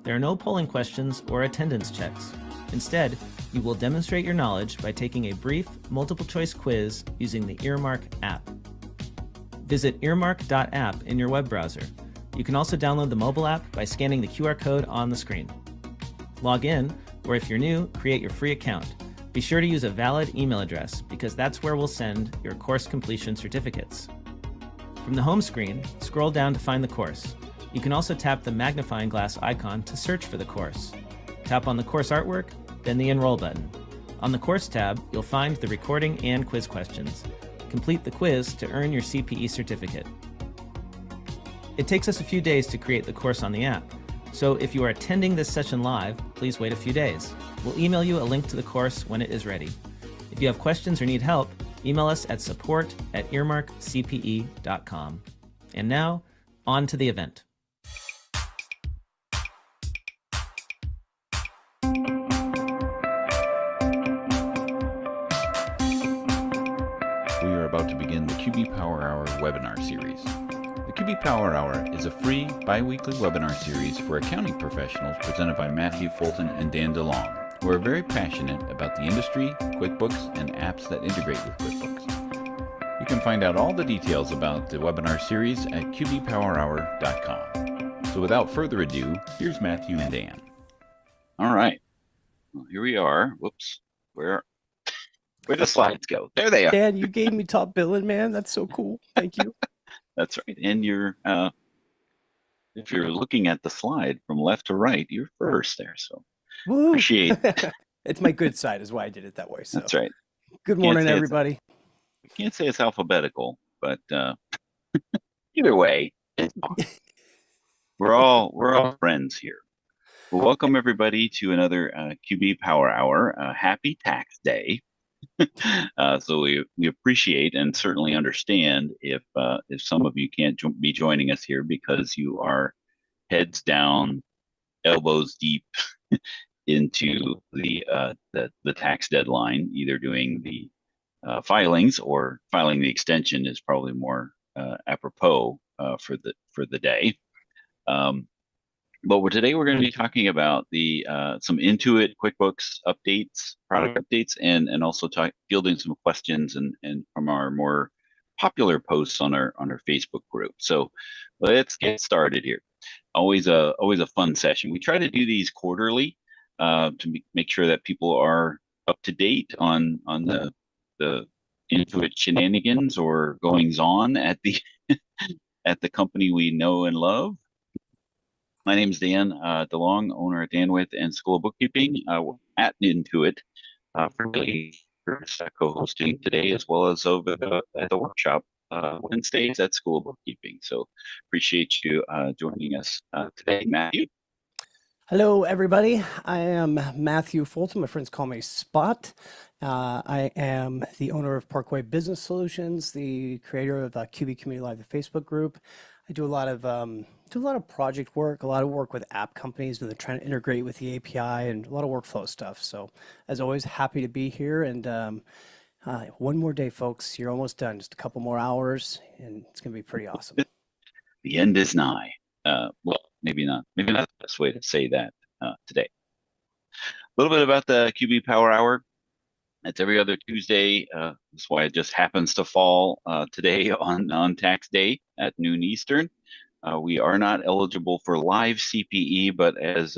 There are no polling questions or attendance checks. Instead, you will demonstrate your knowledge by taking a brief multiple-choice quiz using the Earmark app. Visit earmark.app in your web browser. You can also download the mobile app by scanning the QR code on the screen. Log in, or if you're new, create your free account. Be sure to use a valid email address because that's where we'll send your course completion certificates. From the home screen, scroll down to find the course. You can also tap the magnifying glass icon to search for the course. Tap on the course artwork, then the Enroll button. On the Course tab, you'll find the recording and quiz questions. Complete the quiz to earn your CPE certificate. It takes us a few days to create the course on the app, so if you are attending this session live, please wait a few days. We'll email you a link to the course when it is ready. If you have questions or need help, email us at support@earmarkcpe.com. And now, on to the event. We are about to begin the QB Power Hour webinar series. The QB Power Hour is a free bi-weekly webinar series for accounting professionals presented by Matthew Fulton and Dan DeLong, who are very passionate about the industry, QuickBooks, and apps that integrate with QuickBooks. You can find out all the details about the webinar series at qbpowerhour.com. So without further ado, here's Matthew and Dan. All right. Well, here we are. Whoops. Where'd the slides go? There they are. Dan, you gave me top billing, man. That's so cool. Thank you. That's right. And you're, if you're looking at the slide from left to right, you're first there. So Woo. appreciate It's my good side is why I did it that way. So that's right. Good morning, everybody. We can't say it's alphabetical, but either way, we're all friends here. Well, welcome everybody to another QB Power Hour. Happy Tax Day. So we appreciate and certainly understand if some of you can't be joining us here because you are heads down, elbows deep into the tax deadline, either doing the filings or filing the extension is probably more apropos for the day. But today we're going to be talking about the some Intuit QuickBooks updates, product updates, and also fielding some questions and from our more popular posts on our Facebook group. So let's get started here. Always a fun session. We try to do these quarterly to make sure that people are up to date on the Intuit shenanigans or goings on at the at the company we know and love. My name is Dan DeLong, owner at Dan With and School of Bookkeeping at Intuit. For co-hosting today, as well as over at the workshop Wednesdays at School of Bookkeeping. So appreciate you joining us today, Matthew. Hello, everybody. I am Matthew Fulton. My friends call me Spot. I am the owner of Parkway Business Solutions, the creator of the QB Community Live, the Facebook group. I do a lot of project work, a lot of work with app companies when they're trying to integrate with the API, and a lot of workflow stuff. So, as always, happy to be here. And one more day, folks. You're almost done. Just a couple more hours, and it's going to be pretty awesome. The end is nigh. Well, maybe not the best way to say that today. A little bit about the QB Power Hour. It's every other Tuesday. That's why it just happens to fall today on tax day at noon Eastern. We are not eligible for live CPE, but as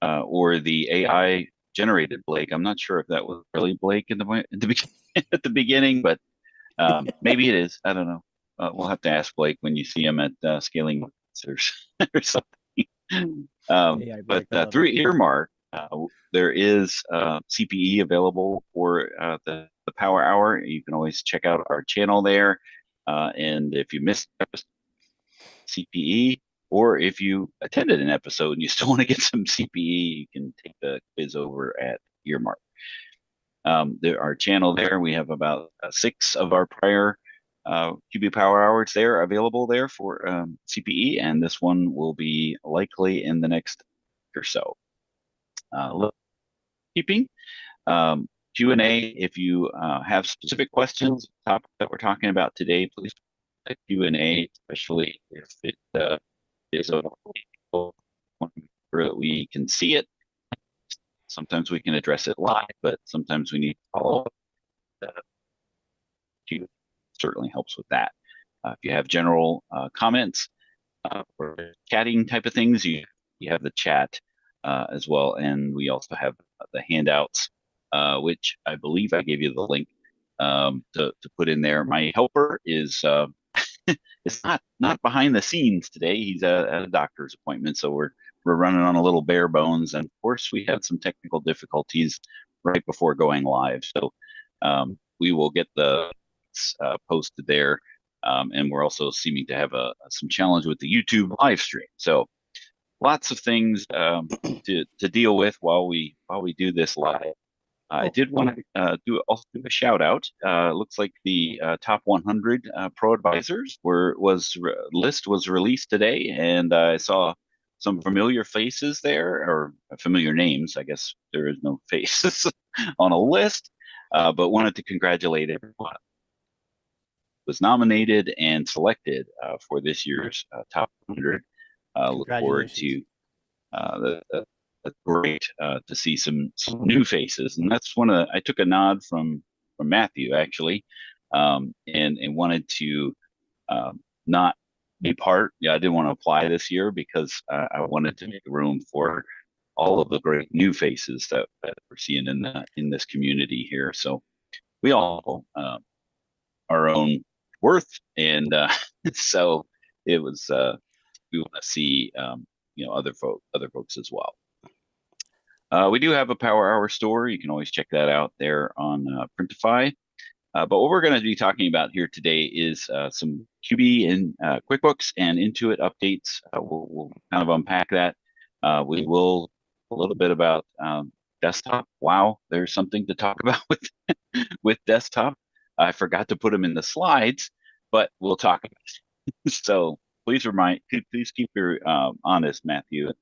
or the AI generated Blake. I'm not sure if that was really Blake at the beginning, but maybe it is. I don't know. We'll have to ask Blake when you see him at Scaling or something. But through Earmark, there is CPE available for the Power Hour. You can always check out our channel there. And if you missed CPE, or if you attended an episode and you still want to get some CPE, you can take the quiz over at Earmark. Our channel there, we have about 6 of our prior QB Power Hours there available there for CPE, and this one will be likely in the next week or so. Keeping Q&A, if you have specific questions topic that we're talking about today, please Q&A, especially if it is a sure that we can see it. Sometimes we can address it live, but sometimes we need to follow up. Q certainly helps with that. If you have general comments or chatting type of things, you have the chat as well. And we also have the handouts, which I believe I gave you the link to put in there. My helper is not behind the scenes today. He's at a doctor's appointment, so we're running on a little bare bones. And of course, we had some technical difficulties right before going live. So we will get the posted there. And we're also seeming to have some challenge with the YouTube live stream. So lots of things to deal with while we do this live. I did want to do a shout out. Looks like the top 100 ProAdvisors list was released today, and I saw some familiar faces there, or familiar names. I guess there is no faces on a list, but wanted to congratulate everyone who was nominated and selected for this year's top 100. Look forward to that's great to see some new faces, and that's I took a nod from Matthew actually, and wanted to not be part. Yeah, I didn't want to apply this year because I wanted to make room for all of the great new faces that we're seeing in this community here. So we all our own worth, and so it was. We want to see other folks as well. We do have a Power Hour store. You can always check that out there on Printify. But what we're going to be talking about here today is some QB and QuickBooks and Intuit updates. We'll kind of unpack that. We will a little bit about desktop. Wow, there's something to talk about with desktop. I forgot to put them in the slides, but we'll talk about it. So please keep your honest, Matthew.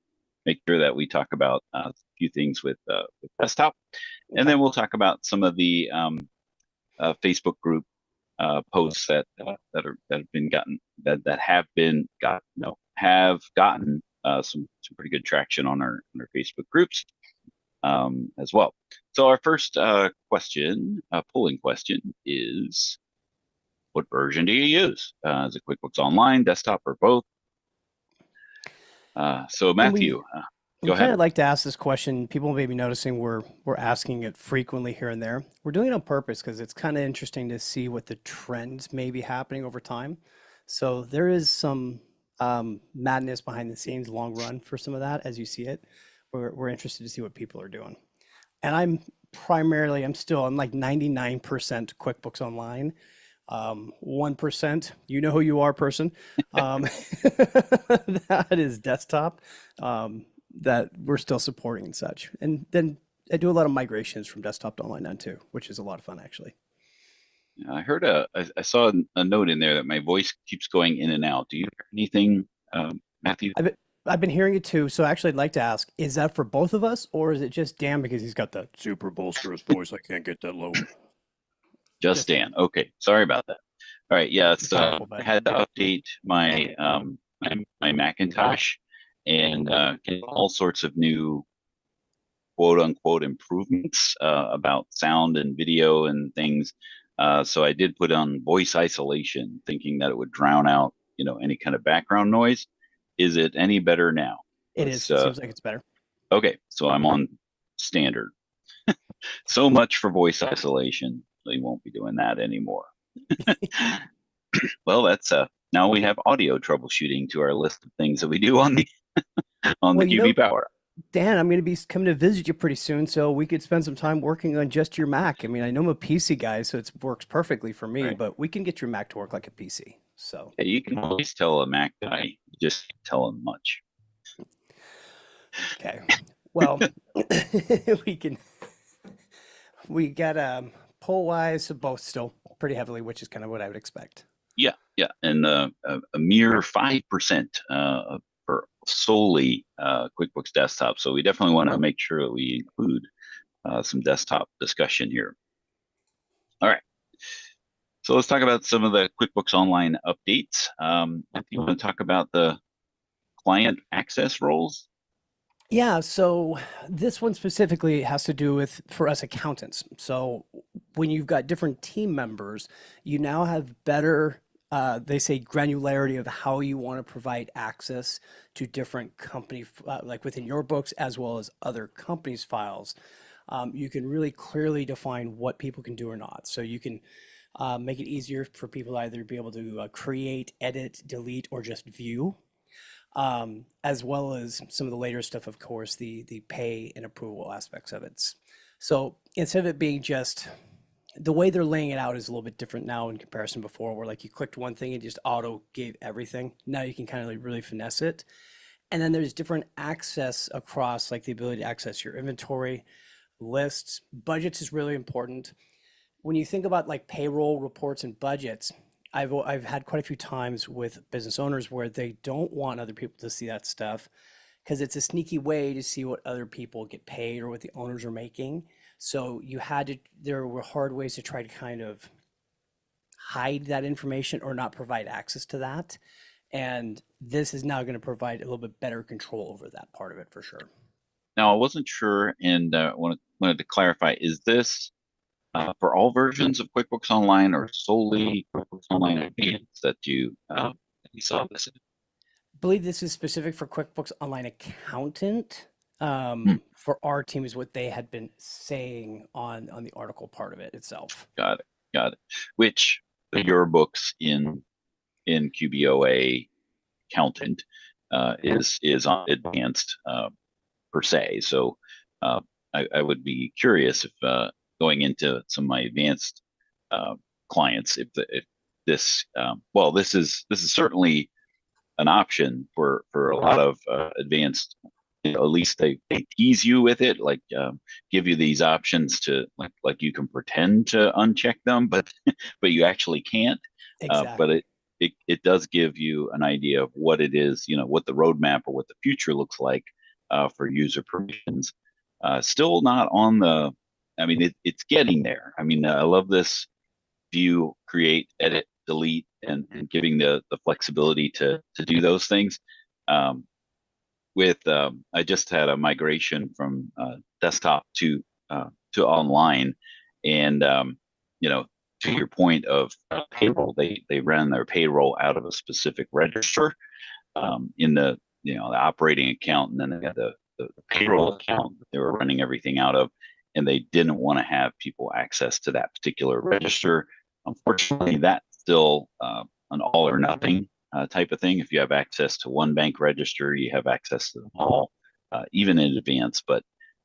Make sure that we talk about a few things with desktop, and then we'll talk about some of the Facebook group posts that have gotten some pretty good traction on our Facebook groups as well. So our first polling question is, what version do you use? Is it QuickBooks Online, desktop, or both? So Matthew, go ahead. I'd like to ask this question. People may be noticing we're asking it frequently here and there. We're doing it on purpose because it's kind of interesting to see what the trends may be happening over time. So there is some madness behind the scenes, long run for some of that as you see it. We're interested to see what people are doing. And I'm like 99% QuickBooks Online. 1%, you know who you are, person. That is desktop. That we're still supporting and such. And then I do a lot of migrations from desktop to online now too, which is a lot of fun actually. I heard I saw a note in there that my voice keeps going in and out. Do you hear anything, Matthew? I've been hearing it too. So actually I'd like to ask, is that for both of us or is it just Dan because he's got that super bolsterous voice? I can't get that low. Just Dan. Okay. Sorry about that. All right. Yeah. I had to update my my Macintosh and get all sorts of new quote unquote improvements about sound and video and things. So I did put on voice isolation, thinking that it would drown out, any kind of background noise. Is it any better now? It is. It seems like it's better. Okay. So I'm on standard. So much for voice isolation. We won't be doing that anymore. Well, that's now we have audio troubleshooting to our list of things that we do on the the QB Power. Dan, I'm going to be coming to visit you pretty soon, so we could spend some time working on just your Mac. I mean, I know I'm a PC guy, so it works perfectly for me, right. But we can get your Mac to work like a PC. So yeah, you can always tell a Mac guy, just tell him much. Okay. Well, we got poll wise both still pretty heavily, which is kind of what I would expect. Yeah, and a mere 5% for solely QuickBooks Desktop. So we definitely want to make sure that we include some desktop discussion here. All right. So let's talk about some of the QuickBooks Online updates. If you want to talk about the client access roles. Yeah, so this one specifically has to do with for us accountants. So when you've got different team members, you now have better, they say granularity of how you want to provide access to different company, like within your books as well as other companies' files. You can really clearly define what people can do or not. So you can make it easier for people to either be able to create, edit, delete, or just view, as well as some of the later stuff, of course, the pay and approval aspects of it. So instead of it being just the way they're laying it out is a little bit different now in comparison before, where like you clicked one thing and just auto gave everything. Now you can kind of like really finesse it. And then there's different access across, like the ability to access your inventory, lists, budgets is really important. When you think about like payroll reports and budgets, I've had quite a few times with business owners where they don't want other people to see that stuff because it's a sneaky way to see what other people get paid or what the owners are making. So there were hard ways to try to kind of hide that information or not provide access to that. And this is now going to provide a little bit better control over that part of it for sure. Now, I wasn't sure and wanted to clarify, is this for all versions of QuickBooks Online or solely QuickBooks Online Advanced that you saw this in? Believe this is specific for QuickBooks Online Accountant. Hmm, For our team is what they had been saying on the article part of it itself. got it, got it. Which your books in QBOA Accountant is on advanced per se. So I would be curious if going into some of my advanced clients, if this well, this is certainly an option for a lot of advanced. At least they tease you with it, like give you these options to like you can pretend to uncheck them, but but you actually can't. But Exactly. it does give you an idea of what it is, what the roadmap or what the future looks like for user permissions. Still not on the. I mean, it's getting there. I mean, I love this view, create, edit, delete, and giving the flexibility to do those things. Um, I just had a migration from desktop to online, and you know, to your point of payroll, they ran their payroll out of a specific register in the the operating account, and then they had the payroll account that they were running everything out of, and they didn't want to have people access to that particular register. Unfortunately, that's still an all or nothing type of thing. If you have access to one bank register, you have access to them all, even in advance. But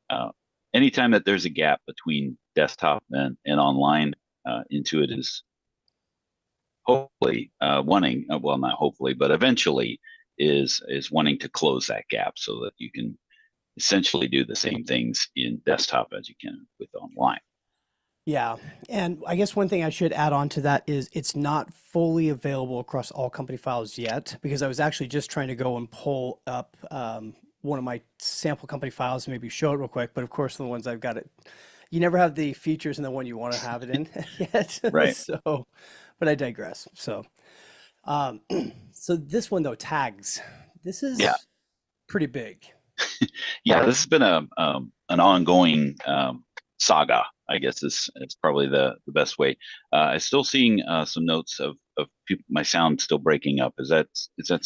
uh, anytime that there's a gap between desktop and online, Intuit is hopefully wanting, well, not hopefully, but eventually is wanting to close that gap so that you can essentially do the same things in desktop as you can with online. Yeah. And I guess one thing I should add on to that is it's not fully available across all company files yet, because I was actually just trying to go and pull up one of my sample company files and maybe show it real quick. But of course, the ones I've got it, you never have the features in the one you want to have it in yet. Right. So, but I digress. So, um, so this one though, tags, this Yeah. is pretty big. Yeah. This has been a an ongoing saga, I guess is probably the best way. I'm still seeing some notes of people, my sound still breaking up. Is that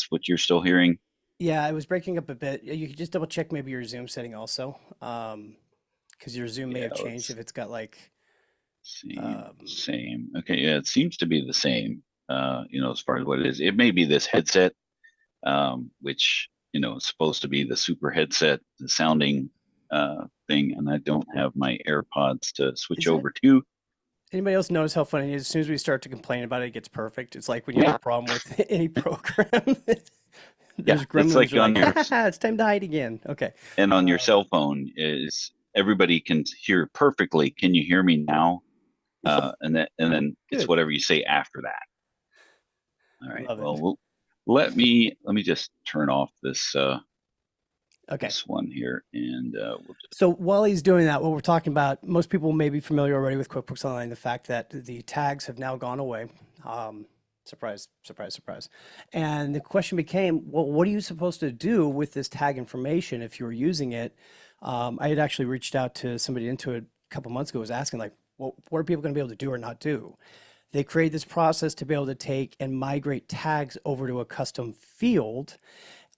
what you're still hearing? Yeah, it was breaking up a bit. You could just double check maybe your Zoom setting also. Because your Zoom may Yeah, have changed if let's it's got like, see. um, Same. Okay, yeah, it seems to be the same. As far as what it is, it may be this headset, which is supposed to be the super headset, the sounding thing, and I don't have my AirPods to switch is that over to. anybody else notice how funny it is? As soon as we start to complain about it, it gets perfect. It's like when you have a Yeah, problem with any program, yeah, there's it's gremlins like are on like, your ha ha ha, it's time to hide again. Okay. and on your Uh, cell phone is everybody can hear perfectly. Can you hear me now? And then it's good. whatever you say after that. All right. Love Well, it. let me just turn off Okay. this one here, and we'll just. So while he's doing that, what we're talking about, most people may be familiar already with QuickBooks Online, the fact that the tags have now gone away. Um, Surprise, surprise, surprise. And the question became, well, what are you supposed to do with this tag information if you're using it? I had actually reached out to somebody into it a couple months ago, was asking like, well, what are people going to be able to do or not do? They create this process to be able to take and migrate tags over to a custom field.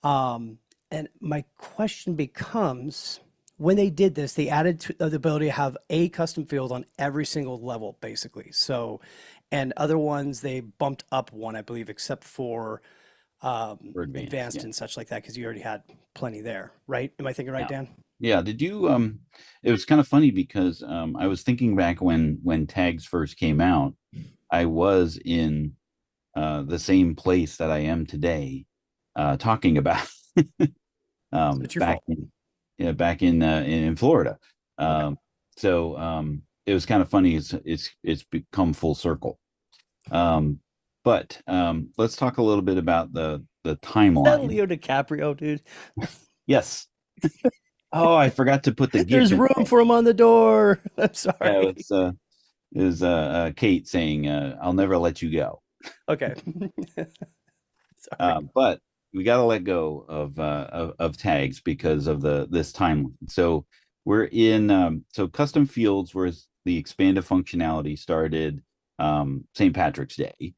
And my question becomes, when they did this, they added the ability to have a custom field on every single level, basically. So, and other ones, they bumped up one, I believe, except for For advanced yeah. and such like that, because you already had plenty there, right? Am I thinking right, Dan? Yeah. Did you, it was kind of funny because I was thinking back when tags first came out, I was in the same place that I am today, talking about It's your back fault. back in Florida. Okay. So it was kind of funny. It's become full circle. But let's talk a little bit about the Is that timeline. Leo DiCaprio, dude? Yes. Oh, I forgot to put the GIF There's in. room for him on the door. I'm Yeah, sorry. it's Kate saying, "I'll never let you go." Okay. Sorry. But we got to let go of tags because of this timeline. So we're in so custom fields where the expanded functionality started St. Patrick's Day.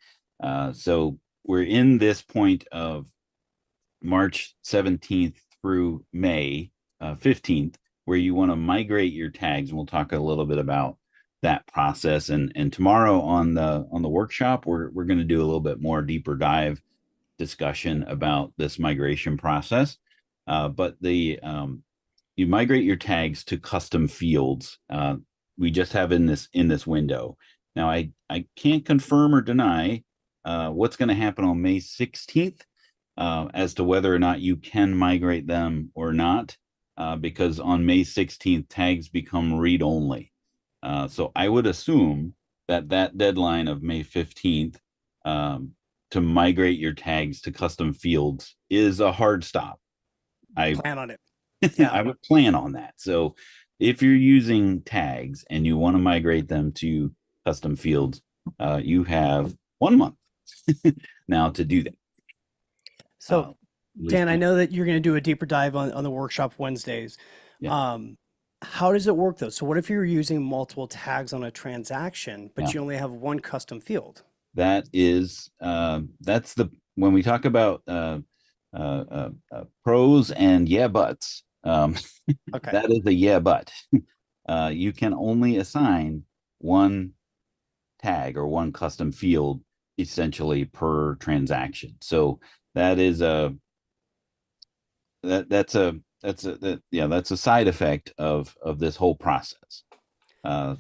So we're in this point of March 17th through May 15th, where you want to migrate your tags, and we'll talk a little bit about that process. And tomorrow on the workshop, we're going to do a little bit more deeper dive discussion about this migration process. But you migrate your tags to custom fields. We just have in this window. Now I can't confirm or deny what's going to happen on May 16th as to whether or not you can migrate them or not, because on May 16th tags become read only. So I would assume that deadline of May 15th to migrate your tags to custom fields is a hard stop. I Plan on it. Yeah. I would plan on that. So if you're using tags and you want to migrate them to custom fields, you have 1 month now to do that. So, Dan, I know that you're going to do a deeper dive on the workshop Wednesdays. Yeah. How does it work though? So what if you're using multiple tags on a transaction, but Yeah. you only have one custom field? That is that's when we talk about pros and yeah buts. Okay. That is a yeah but. You can only assign one tag or one custom field essentially per transaction. So that is that's a side effect of this whole process.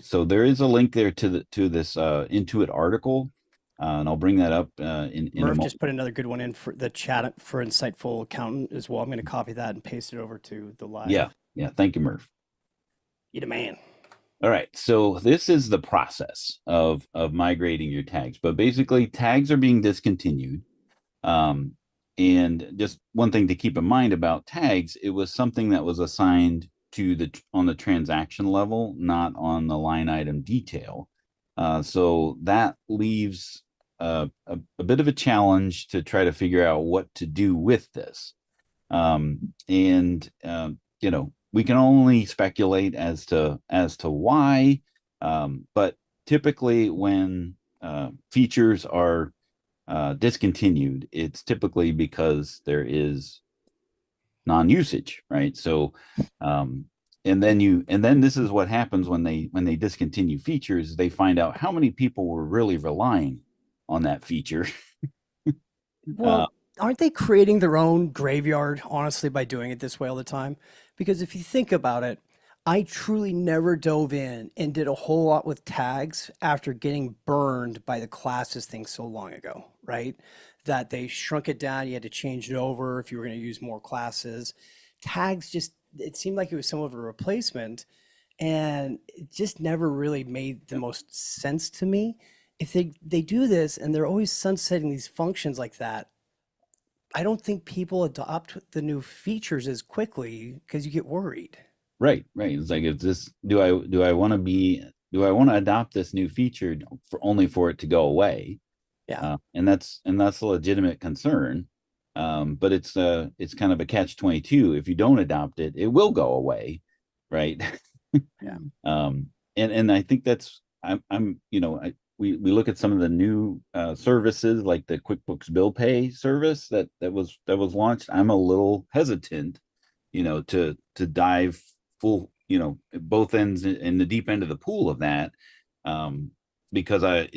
So there is a link there to this Intuit article, and I'll bring that up in a Murph moment. just put another good one in for the chat for Insightful Accountant as well. I'm going to copy that and paste it over to the live. Yeah. Thank you, Murph. You the man. All right, so this is the process of migrating your tags, but basically tags are being discontinued. And just one thing to keep in mind about tags, it was something that was assigned to on the transaction level, not on the line item detail. So that leaves a bit of a challenge to try to figure out what to do with this. We can only speculate as to why, but typically when features are discontinued, it's typically because there is non-usage, right? So and then this is what happens when they discontinue features. They find out how many people were really relying on that feature. Well, aren't they creating their own graveyard, honestly, by doing it this way all the time? Because if you think about it, I truly never dove in and did a whole lot with tags after getting burned by the classes thing so long ago, right? That they shrunk it down, you had to change it over if you were going to use more classes. Tags just, it seemed like it was somewhat of a replacement, and it just never really made the most sense to me. If they do this and they're always sunsetting these functions like that, I don't think people adopt the new features as quickly because you get worried. Right. It's like, if this, do I want to adopt this new feature only for it to go away? Yeah. And that's a legitimate concern. But it's kind of a catch-22. If you don't adopt it, it will go away, right? Yeah. And I think that's we look at some of the new services like the QuickBooks Bill Pay service that was launched. I'm a little hesitant, to dive full, both ends in the deep end of the pool of that, because I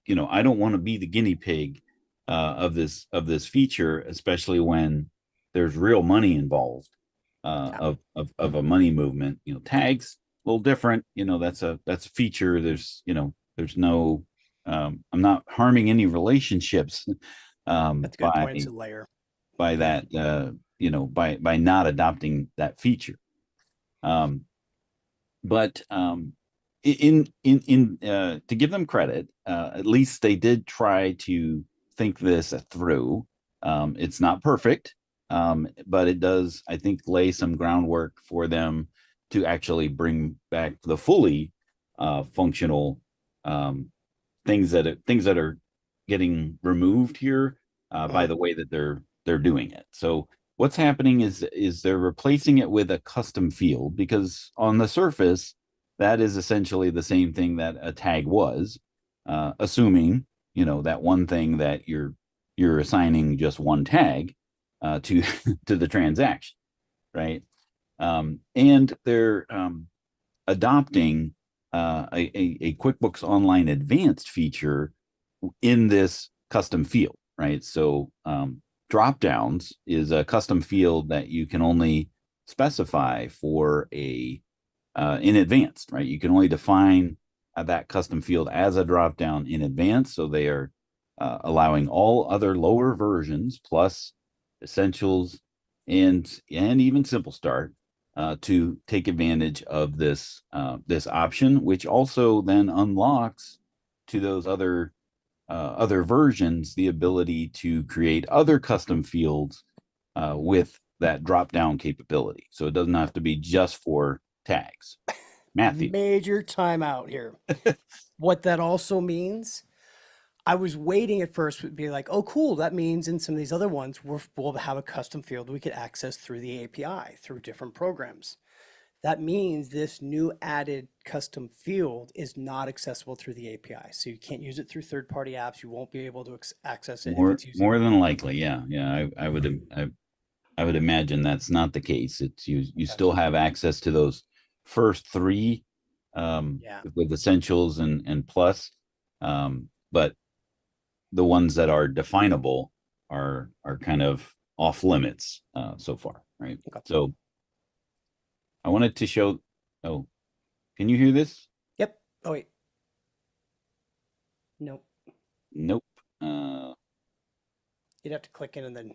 don't want to be the guinea pig of this feature, especially when there's real money involved, of a money movement. Tags a little different. That's a feature. There's no, I'm not harming any relationships That's a good point. It's a layer. by that, by not adopting that feature. But to give them credit, at least they did try to think this through. It's not perfect, but it does, I think, lay some groundwork for them to actually bring back the fully functional things that are getting removed here by the way that they're doing it. So what's happening is they're replacing it with a custom field, because on the surface that is essentially the same thing that a tag was, assuming that one thing that you're assigning just one tag to to the transaction, right? And they're adopting a QuickBooks Online Advanced feature in this custom field, right? So drop downs is a custom field that you can only specify for in advance, right? You can only define that custom field as a drop down in advance. So they are allowing all other lower versions plus essentials and even simple start to take advantage of this option, which also then unlocks to those other versions the ability to create other custom fields with that drop down capability. So it doesn't have to be just for tags. Matthew. Major timeout here. What that also means, I was waiting at first to be like, oh, cool. That means in some of these other ones, we'll have a custom field we could access through the API, through different programs. That means this new added custom field is not accessible through the API. So you can't use it through third-party apps. You won't be able to access it if it's using more than likely. Yeah. I would imagine that's not the case. It's you still have access to those first three with essentials and plus, but the ones that are definable are kind of off limits so far, right? Okay. So I wanted to show. Oh, can you hear this? Yep. Oh wait. Nope. Nope. You'd have to click in and then.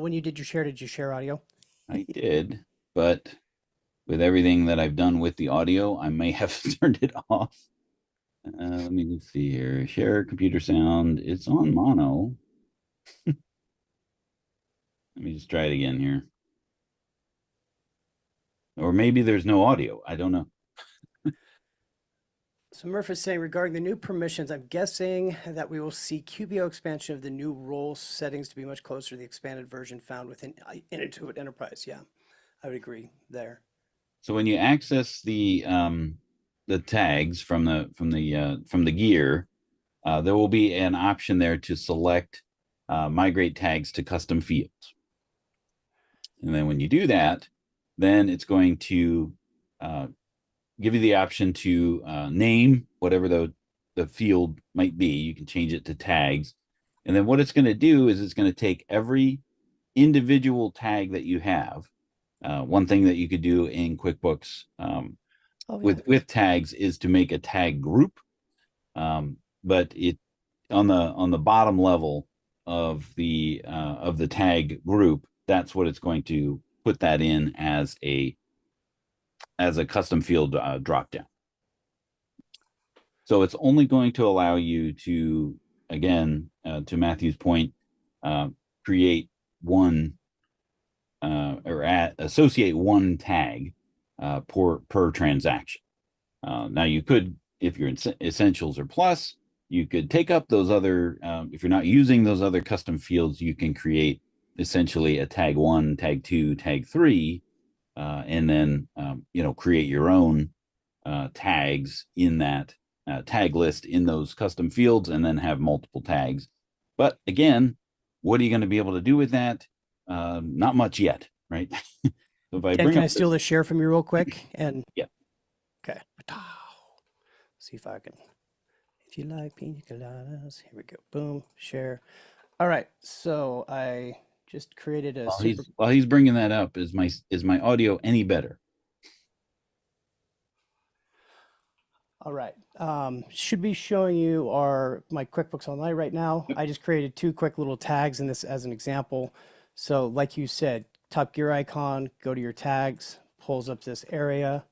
When you did you share audio? I did, but with everything that I've done with the audio, I may have turned it off. Let me see here. Share computer sound. It's on mono. Let me just try it again here. Or maybe there's no audio. I don't know. So Murph is saying regarding the new permissions, I'm guessing that we will see QBO expansion of the new role settings to be much closer to the expanded version found within Intuit Enterprise. Yeah, I would agree there. So when you access the tags from the gear, there will be an option there to select migrate tags to custom fields. And then when you do that, then it's going to give you the option to name whatever the field might be. You can change it to tags. And then what it's going to do is it's going to take every individual tag that you have. One thing that you could do in QuickBooks with tags is to make a tag group. But it on the bottom level of the tag group, that's what it's going to put that in as a custom field drop down. So it's only going to allow you to, again, to Matthew's point, create one associate one tag per transaction. Now you could, if you're in essentials or plus, you could take up those other, if you're not using those other custom fields, you can create essentially a tag 1, tag 2, tag 3, and then, create your own tags in that tag list in those custom fields, and then have multiple tags. But again, what are you going to be able to do with that? Not much yet, right? So if I Dan, bring can up I steal the share from you real quick? And Yeah. Okay. See if I can. If you like pina coladas, here we go. Boom, share. All right. So I just created a while he's bringing that up, is my audio any better? All right. Should be showing you my QuickBooks Online right now. I just created 2 quick little tags in this as an example. So like you said, top gear icon, go to your tags, pulls up this area.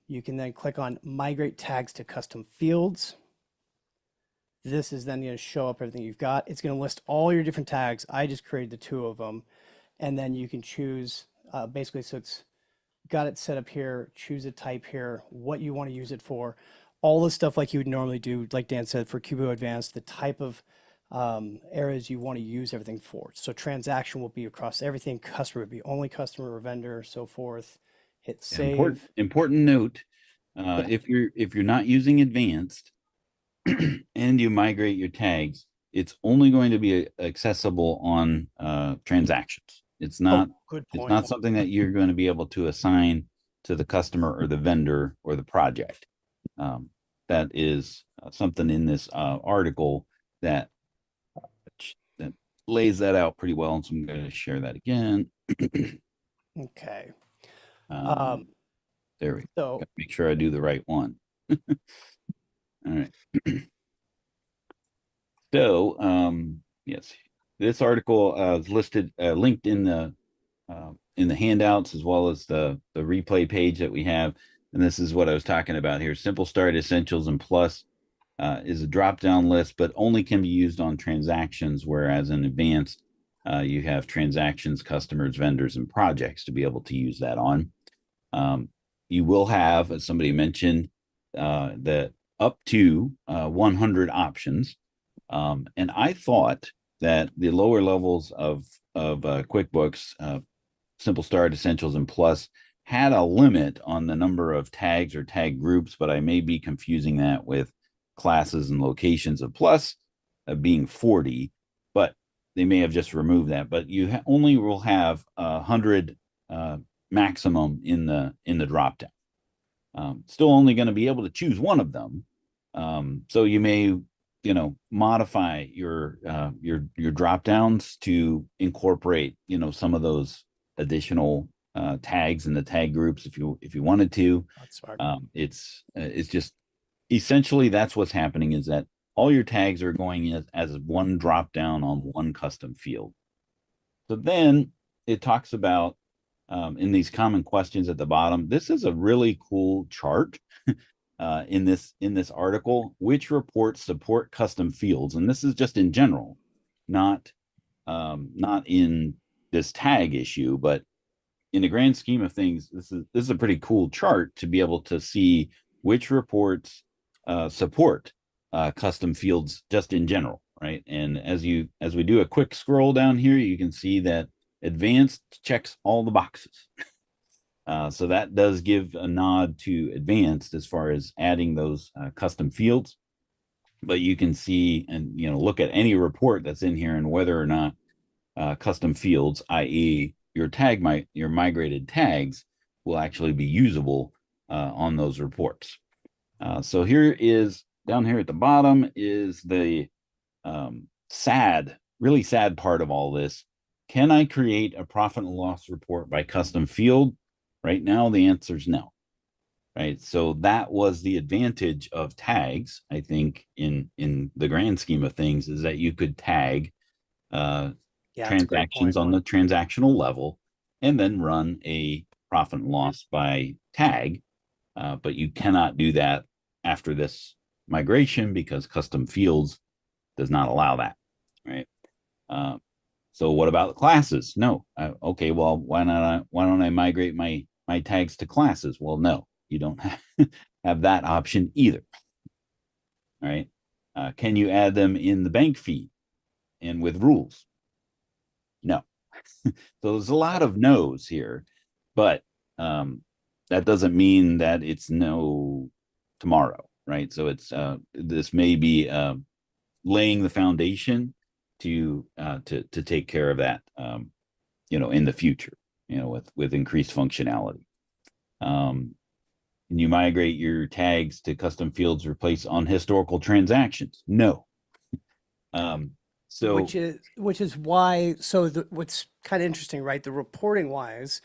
You can then click on migrate tags to custom fields. This is then going to show up everything you've got. It's going to list all your different tags. I just created the 2 of them. And then you can choose basically, so it's got it set up here, choose a type here, what you want to use it for, all the stuff like you would normally do, like Dan said, for QBO Advanced, the type of areas you want to use everything for. So transaction will be across everything, customer would be only customer or vendor, so forth. Hit save. Important note, if you're not using advanced and you migrate your tags, it's only going to be accessible on transactions. It's not Good point. It's not something that you're going to be able to assign to the customer or the vendor or the project. That is something in this article that lays that out pretty well. And so I'm going to share that again. Okay. There we go. Make sure I do the right one. All right. So, yes, this article is listed, linked in the handouts, as well as the replay page that we have. And this is what I was talking about here. Simple Start, Essentials, and Plus is a drop-down list, but only can be used on transactions, whereas in Advanced, you have transactions, customers, vendors, and projects to be able to use that on. You will have, as somebody mentioned, the up to 100 options. And I thought that the lower levels of QuickBooks, Simple Start, Essentials, and Plus had a limit on the number of tags or tag groups, but I may be confusing that with classes and locations of Plus being 40, but they may have just removed that. But you only will have 100 maximum in the drop down. Still only going to be able to choose one of them. So you may modify your drop downs to incorporate some of those additional tags in the tag groups if you wanted to. That's smart. It's just essentially that's what's happening, is that all your tags are going as one drop down on one custom field. So then it talks about in these common questions at the bottom. This is a really cool chart. In this article, which reports support custom fields, and this is just in general, not in this tag issue, but in the grand scheme of things, this is a pretty cool chart to be able to see which reports support custom fields just in general, right? And as we do a quick scroll down here, you can see that Advanced checks all the boxes. So that does give a nod to Advanced as far as adding those custom fields. But you can see and look at any report that's in here and whether or not custom fields, i.e. your migrated tags, will actually be usable on those reports. So down here at the bottom is the really sad part of all this. Can I create a profit and loss report by custom field? Right now, the answer is no. Right. So that was the advantage of tags, I think, in the grand scheme of things, is that you could tag transactions on the transactional level and then run a profit and loss by tag. But you cannot do that after this migration because custom fields does not allow that. Right. So what about classes? No. Okay. Well, why don't I migrate my tags to classes? Well, no, you don't have that option either. All right. Can you add them in the bank feed and with rules? No. So there's a lot of no's here, but that doesn't mean that it's no tomorrow, right? So it's this may be laying the foundation to take care of that, in the future, with increased functionality. Can you migrate your tags to custom fields replace on historical transactions? No. So which is why, so what's kind of interesting, right? The reporting wise,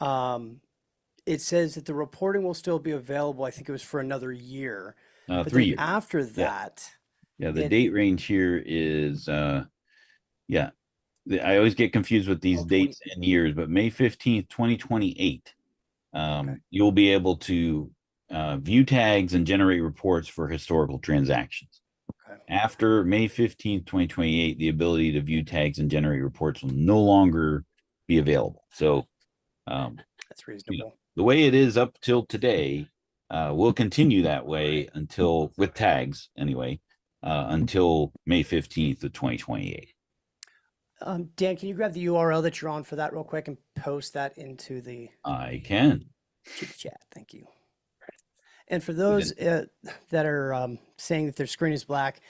it says that the reporting will still be available. I think it was for another year, but 3 then years. after that, The date range here is I always get confused with these dates and years, but May 15th, 2028. You'll be able to view tags and generate reports for historical transactions. After May 15th, 2028, the ability to view tags and generate reports will no longer be available. So that's reasonable. The way it is up till today will continue that way until, with tags anyway, until May 15th of 2028. Dan, can you grab the URL that you're on for that real quick and post that into the I can. chat? Thank you. And for those that are saying that their screen is black,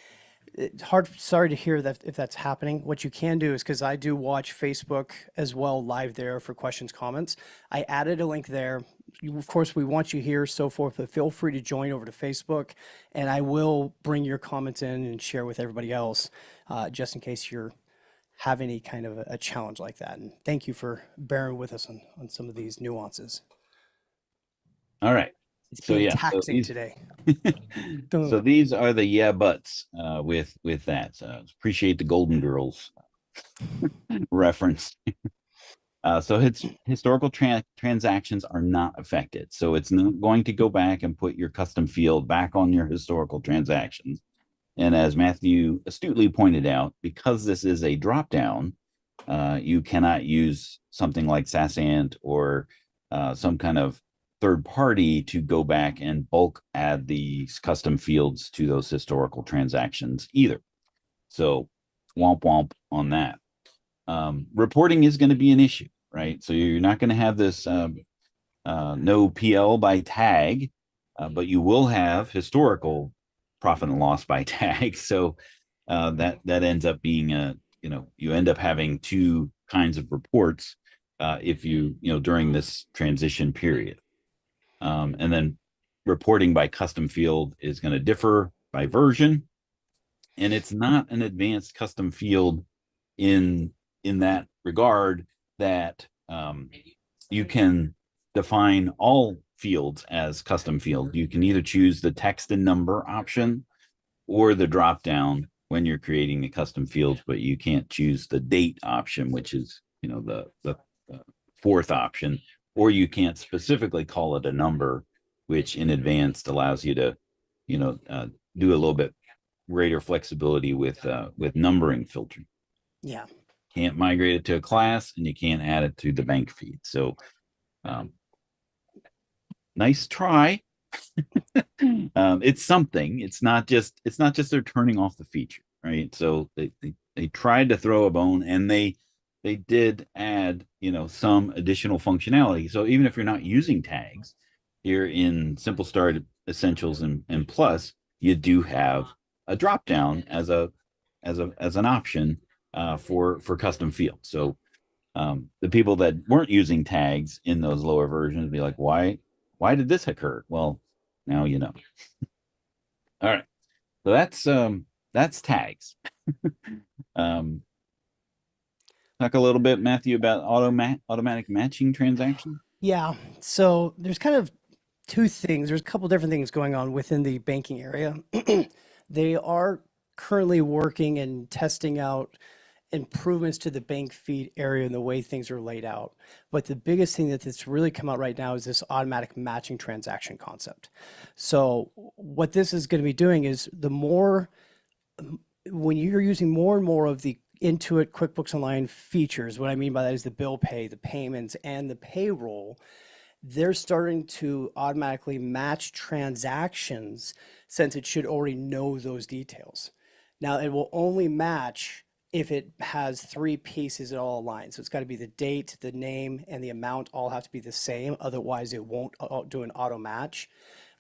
sorry to hear that if that's happening. What you can do is, because I do watch Facebook as well live there for questions, comments, I added a link there. Of course, we want you here, so forth, but feel free to join over to Facebook, and I will bring your comments in and share with everybody else, just in case you're have any kind of a challenge like that. And thank you for bearing with us on some of these nuances. All right. It's being taxing today. So these are the buts with that. So appreciate the Golden Girls reference. So historical transactions are not affected. So it's not going to go back and put your custom field back on your historical transactions. And as Matthew astutely pointed out, because this is a dropdown, you cannot use something like Sassant or some kind of third party to go back and bulk add these custom fields to those historical transactions either. So womp womp on that. Reporting is going to be an issue, right? So you're not going to have this no PL by tag, but you will have historical profit and loss by tag. So that ends up being you end up having two kinds of reports if during this transition period. And then reporting by custom field is going to differ by version, and it's not an advanced custom field in that regard that you can define all fields as custom field. You can either choose the text and number option or the drop down when you're creating a custom field, but you can't choose the date option, which is the fourth option, or you can't specifically call it a number, which in advanced allows you to do a little bit greater flexibility with numbering filtering. Yeah, can't migrate it to a class, and you can't add it to the bank feed. So nice try. It's something. It's not just they're turning off the feature, right? So they tried to throw a bone, and they did add some additional functionality. So even if you're not using tags here in Simple Start, Essentials, and Plus, you do have a drop down as an option for custom fields. So the people that weren't using tags in those lower versions be like, why did this occur? Well, now you know. All right, so that's tags. Talk a little bit, Matthew, about automatic matching transactions. Yeah, so there's kind of two things. There's a couple different things going on within the banking area. They are currently working and testing out improvements to the bank feed area and the way things are laid out. But the biggest thing that's really come out right now is this automatic matching transaction concept. So what this is going to be doing is when you're using more and more of the Intuit QuickBooks Online features, what I mean by that is the bill pay, the payments, and the payroll, they're starting to automatically match transactions since it should already know those details. Now it will only match if it has three pieces that all align. So it's got to be the date, the name, and the amount all have to be the same. Otherwise it won't do an auto match.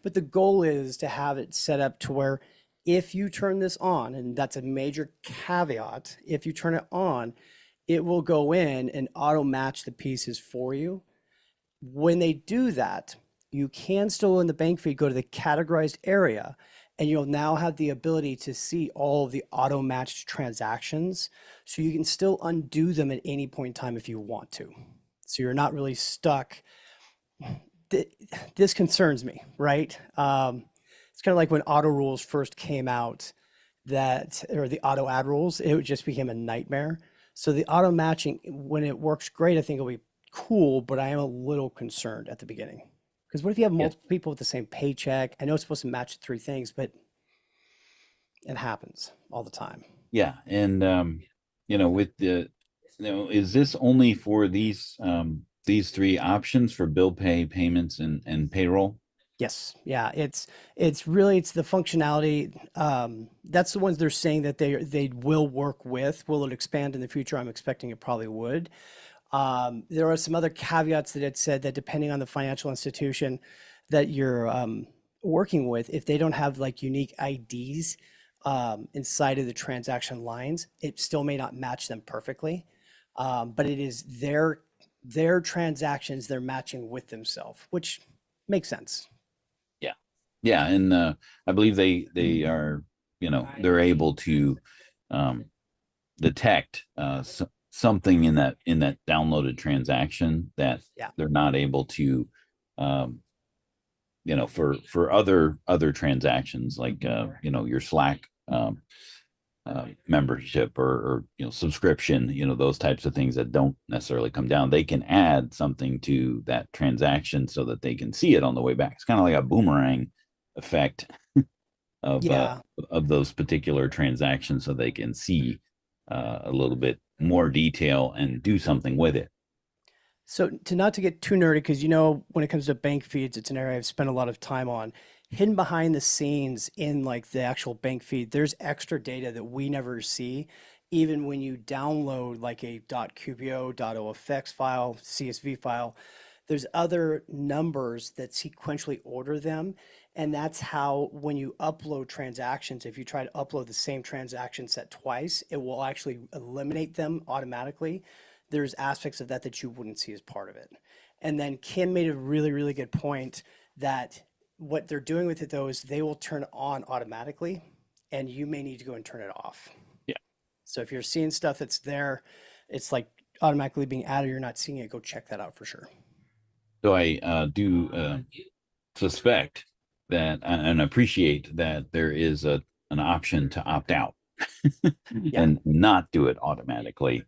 But the goal is to have it set up to where if you turn this on, and that's a major caveat, if you turn it on, it will go in and auto match the pieces for you. When they do that, you can still in the bank feed go to the categorized area, and you'll now have the ability to see all of the auto matched transactions. So you can still undo them at any point in time if you want to. So you're not really stuck. This concerns me, right? It's kind of like when auto rules first came out, or the auto add rules, it just became a nightmare. So the auto matching, when it works great, I think it'll be cool, but I am a little concerned at the beginning. Because what if you have multiple people with the same paycheck? I know it's supposed to match three things, but it happens all the time. Yeah. And, with is this only for these three options for bill pay, payments, and payroll? Yes. Yeah. It's the functionality. That's the ones they're saying that they will work with. Will it expand in the future? I'm expecting it probably would. There are some other caveats that it said that depending on the financial institution that you're working with, if they don't have like unique IDs inside of the transaction lines, it still may not match them perfectly. But it is their transactions they're matching with themselves, which makes sense. Yeah. And I believe they are, they're able to detect something in that downloaded transaction that they're not able to, for other transactions like your Slack membership or subscription, those types of things that don't necessarily come down. They can add something to that transaction so that they can see it on the way back. It's kind of like a boomerang effect of those particular transactions, so they can see a little bit more detail and do something with it. So not to get too nerdy, because when it comes to bank feeds, it's an area I've spent a lot of time on. Hidden behind the scenes in like the actual bank feed, there's extra data that we never see. Even when you download like a .qpo, .ofx file, CSV file, there's other numbers that sequentially order them. And that's how, when you upload transactions, if you try to upload the same transaction set twice, it will actually eliminate them automatically. There's aspects of that you wouldn't see as part of it. And then Kim made a really, really good point that what they're doing with it though is they will turn it on automatically, and you may need to go and turn it off. Yeah. So if you're seeing stuff that's there, it's like automatically being added, you're not seeing it, go check that out for sure. So I do suspect that and appreciate that there is an option to opt out and not do it automatically,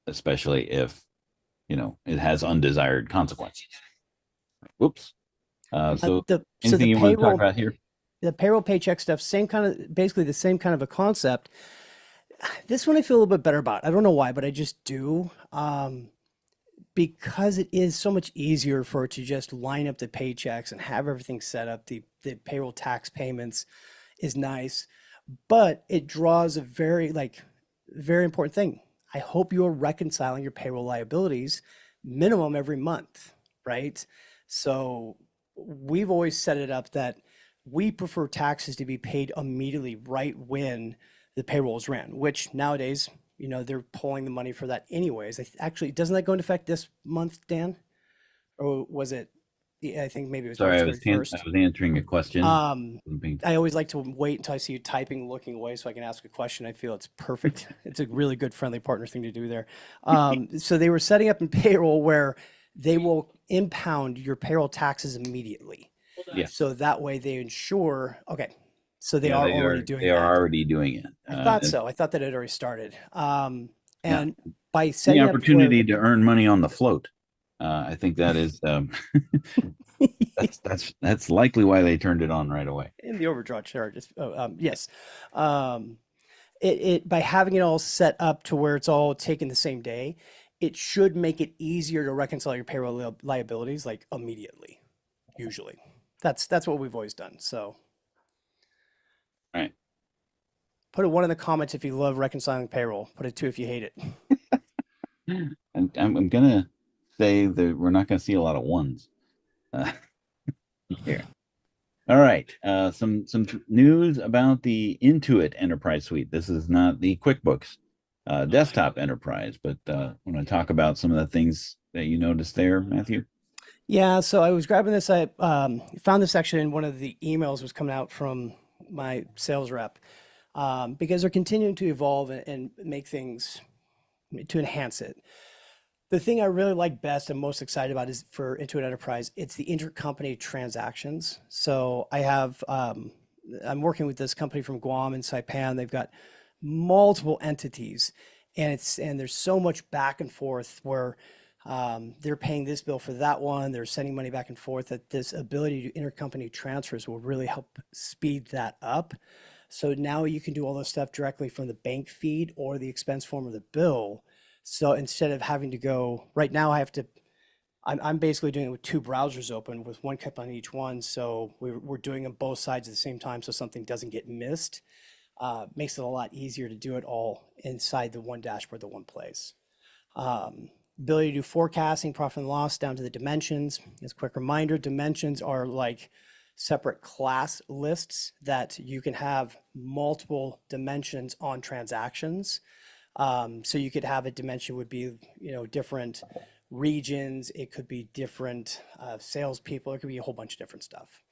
especially if it has undesired consequences. Whoops. So anything you want to talk about here? The payroll paycheck stuff, basically the same kind of a concept. This one I feel a little bit better about. I don't know why, but I just do. Because it is so much easier for it to just line up the paychecks and have everything set up. The payroll tax payments is nice, but it draws a very important thing. I hope you're reconciling your payroll liabilities minimum every month, right? So we've always set it up that we prefer taxes to be paid immediately right when the payroll is ran, which nowadays, they're pulling the money for that anyways. Actually, doesn't that go into effect this month, Dan? Or was it, I think maybe it was Sorry, I March 31st. was answering a question. I always like to wait until I see you typing, looking away so I can ask a question. I feel it's perfect. It's a really good friendly partner thing to do there. So they were setting up in payroll where they will impound your payroll taxes immediately. Yeah. So that way they ensure, okay, so they are already doing it. I thought so. I thought that it had already started. And by setting the opportunity to earn money on the float, I think that is that's likely why they turned it on right away. In the overdraw charges. Yes. By having it all set up to where it's all taken the same day, it should make it easier to reconcile your payroll liabilities like immediately, usually. That's what we've always done. So Right. put a 1 in the comments if you love reconciling payroll. Put a 2 if you hate it. I'm gonna say that we're not gonna see a lot of ones here. All right. Some news about the Intuit Enterprise Suite. This is not the QuickBooks desktop enterprise, but I want to talk about some of the things that you noticed there, Matthew. Yeah, so I was grabbing this. I found this actually in one of the emails was coming out from my sales rep because they're continuing to evolve and make things to enhance it. The thing I really like best and most excited about is for Intuit Enterprise, it's the intercompany transactions. So I have, I'm working with this company from Guam and Saipan. They've got multiple entities and there's so much back and forth where they're paying this bill for that one. They're sending money back and forth that this ability to intercompany transfers will really help speed that up. So now you can do all this stuff directly from the bank feed or the expense form of the bill. So instead of having to go, right now I have to, I'm basically doing it with 2 browsers open with 1 clip on each one. So we're doing them both sides at the same time so something doesn't get missed. Makes it a lot easier to do it all inside the one dashboard, the one place. Ability to do forecasting, profit and loss down to the dimensions. As a quick reminder, dimensions are like separate class lists that you can have multiple dimensions on transactions. So you could have a dimension would be, different regions. It could be different salespeople. It could be a whole bunch of different stuff.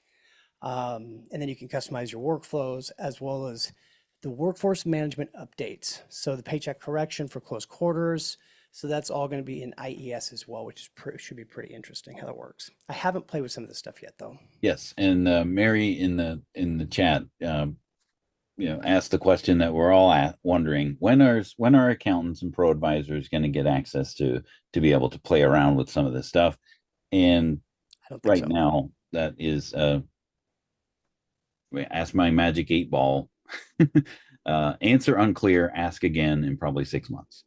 And then you can customize your workflows as well as the workforce management updates. So the paycheck correction for close quarters. So that's all going to be in IES as well, which is should be pretty interesting how that works. I haven't played with some of this stuff yet, though. Yes, and Mary in the chat, asked the question that we're all wondering: when are accountants and ProAdvisors going to get access to be able to play around with some of this stuff? And I don't think right so. now, that is ask my magic 8-ball. Answer unclear. Ask again in probably 6 months.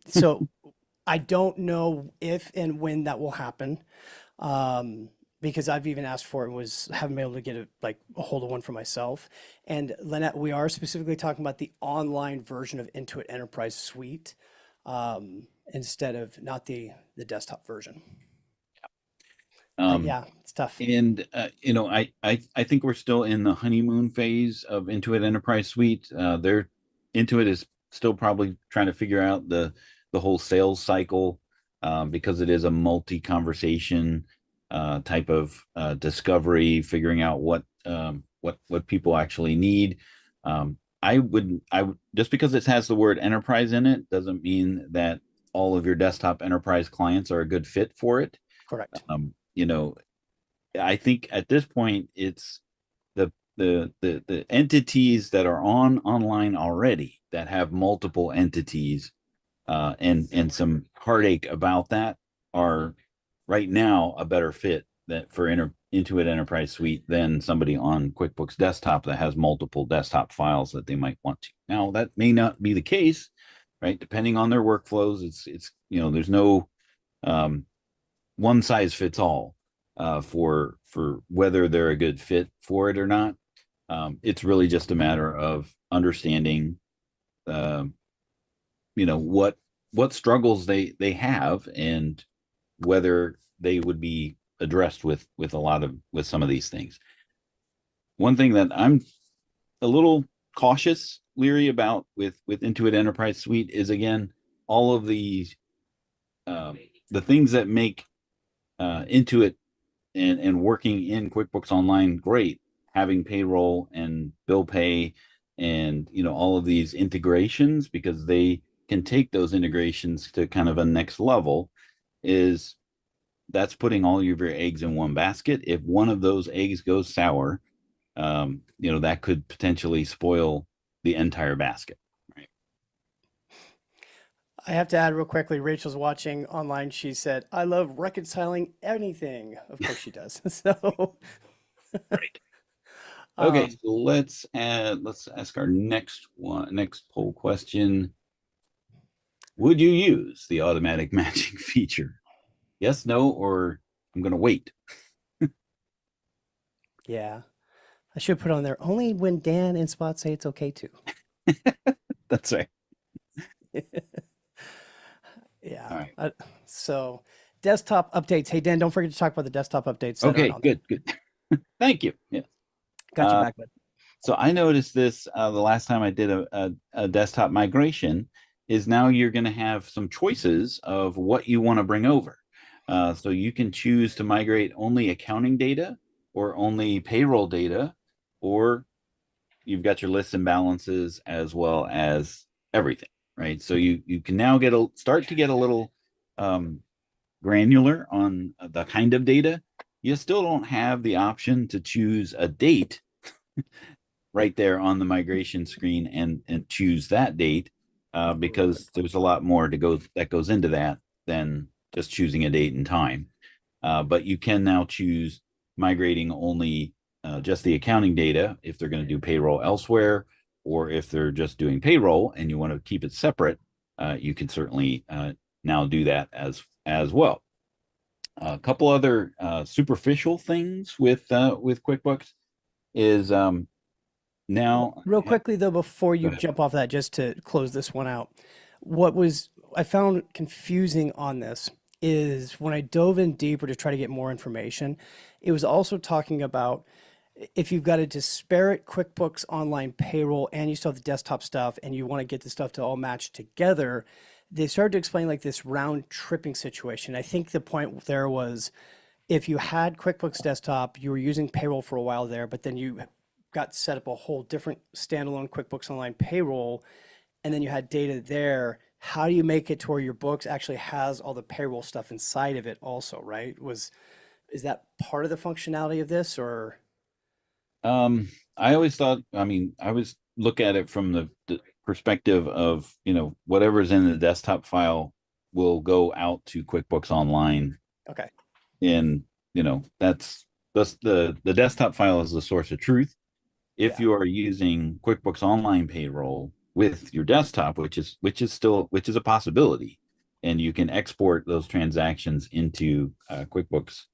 So I don't know if and when that will happen. Because I've even asked for it and haven't been able to get a hold of one for myself. And Lynette, we are specifically talking about the online version of Intuit Enterprise Suite instead of not the desktop version. Yeah, it's tough. And I think we're still in the honeymoon phase of Intuit Enterprise Suite. Intuit is still probably trying to figure out the whole sales cycle because it is a multi-conversation type of discovery, figuring out what people actually need. I would just because it has the word enterprise in it doesn't mean that all of your desktop enterprise clients are a good fit for it. Correct. I think at this point it's the entities that are online already that have multiple entities and some heartache about that are right now a better fit for Intuit Enterprise Suite than somebody on QuickBooks Desktop that has multiple desktop files that they might want to. Now that may not be the case, right? Depending on their workflows, it's there's no one size fits all for whether they're a good fit for it or not. It's really just a matter of understanding, what struggles they have and whether they would be addressed with some of these things. One thing that I'm a little leery about with Intuit Enterprise Suite is, again, all of the things that make Intuit and working in QuickBooks Online great, having payroll and bill pay and all of these integrations, because they can take those integrations to kind of a next level, that's putting all of your eggs in one basket. If one of those eggs goes sour, that could potentially spoil the entire basket. Right. I have to add real quickly, Rachel's watching online. She said, I love reconciling anything. Of course she does. So Right. Okay, so let's ask our next poll question. Would you use the automatic matching feature? Yes, no, or I'm going to wait. Yeah. I should put on there only when Dan and Spot say it's okay to. That's right. Yeah. All right. So desktop updates. Hey, Dan, don't forget to talk about the desktop updates that Okay, aren't on there. good. Thank you. Yeah. Got you back, bud. So I noticed this the last time I did a desktop migration is now you're going to have some choices of what you want to bring over. So you can choose to migrate only accounting data or only payroll data, or you've got your lists and balances as well as everything, right? So you can now start to get a little granular on the kind of data. You still don't have the option to choose a date right there on the migration screen and choose that date because there's a lot more that goes into that than just choosing a date and time. But you can now choose migrating only just the accounting data if they're going to do payroll elsewhere, or if they're just doing payroll and you want to keep it separate, you can certainly now do that as well. A couple other superficial things with QuickBooks is now. Real quickly though, before you jump off that, just to close this one out, I found confusing on this is when I dove in deeper to try to get more information, it was also talking about if you've got a disparate QuickBooks Online payroll and you still have the desktop stuff and you want to get the stuff to all match together, they started to explain like this round tripping situation. I think the point there was if you had QuickBooks Desktop, you were using payroll for a while there, but then you got set up a whole different standalone QuickBooks Online payroll, and then you had data there. How do you make it to where your books actually has all the payroll stuff inside of it also, right? Is that part of the functionality of this, or? I always thought, I mean, I always look at it from the perspective of, whatever's in the desktop file will go out to QuickBooks Online. Okay. And, that's the desktop file is the source of truth. If you are using QuickBooks Online payroll with your desktop, which is a possibility, and you can export those transactions into QuickBooks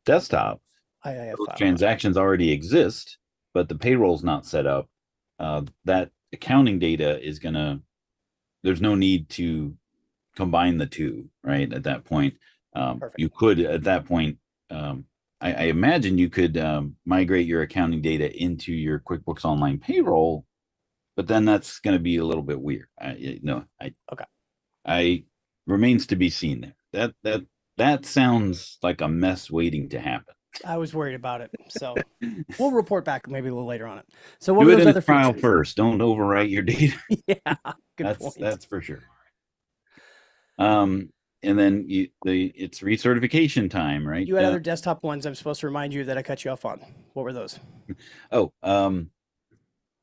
Desktop. Those transactions already exist, but the payroll's not set up. That accounting data there's no need to combine the two, right? At that point, you could, at that point, I imagine you could migrate your accounting data into your QuickBooks Online payroll, but then that's going to be a little bit weird. I remains to be seen there. That sounds like a mess waiting to happen. I was worried about it, so we'll report back maybe a little later on it. So what do were it those in other a trial features? first. Don't overwrite your data. Yeah, good point. That's for sure. And then it's recertification time, right? You had other desktop ones I'm supposed to remind you that I cut you off on. What were those?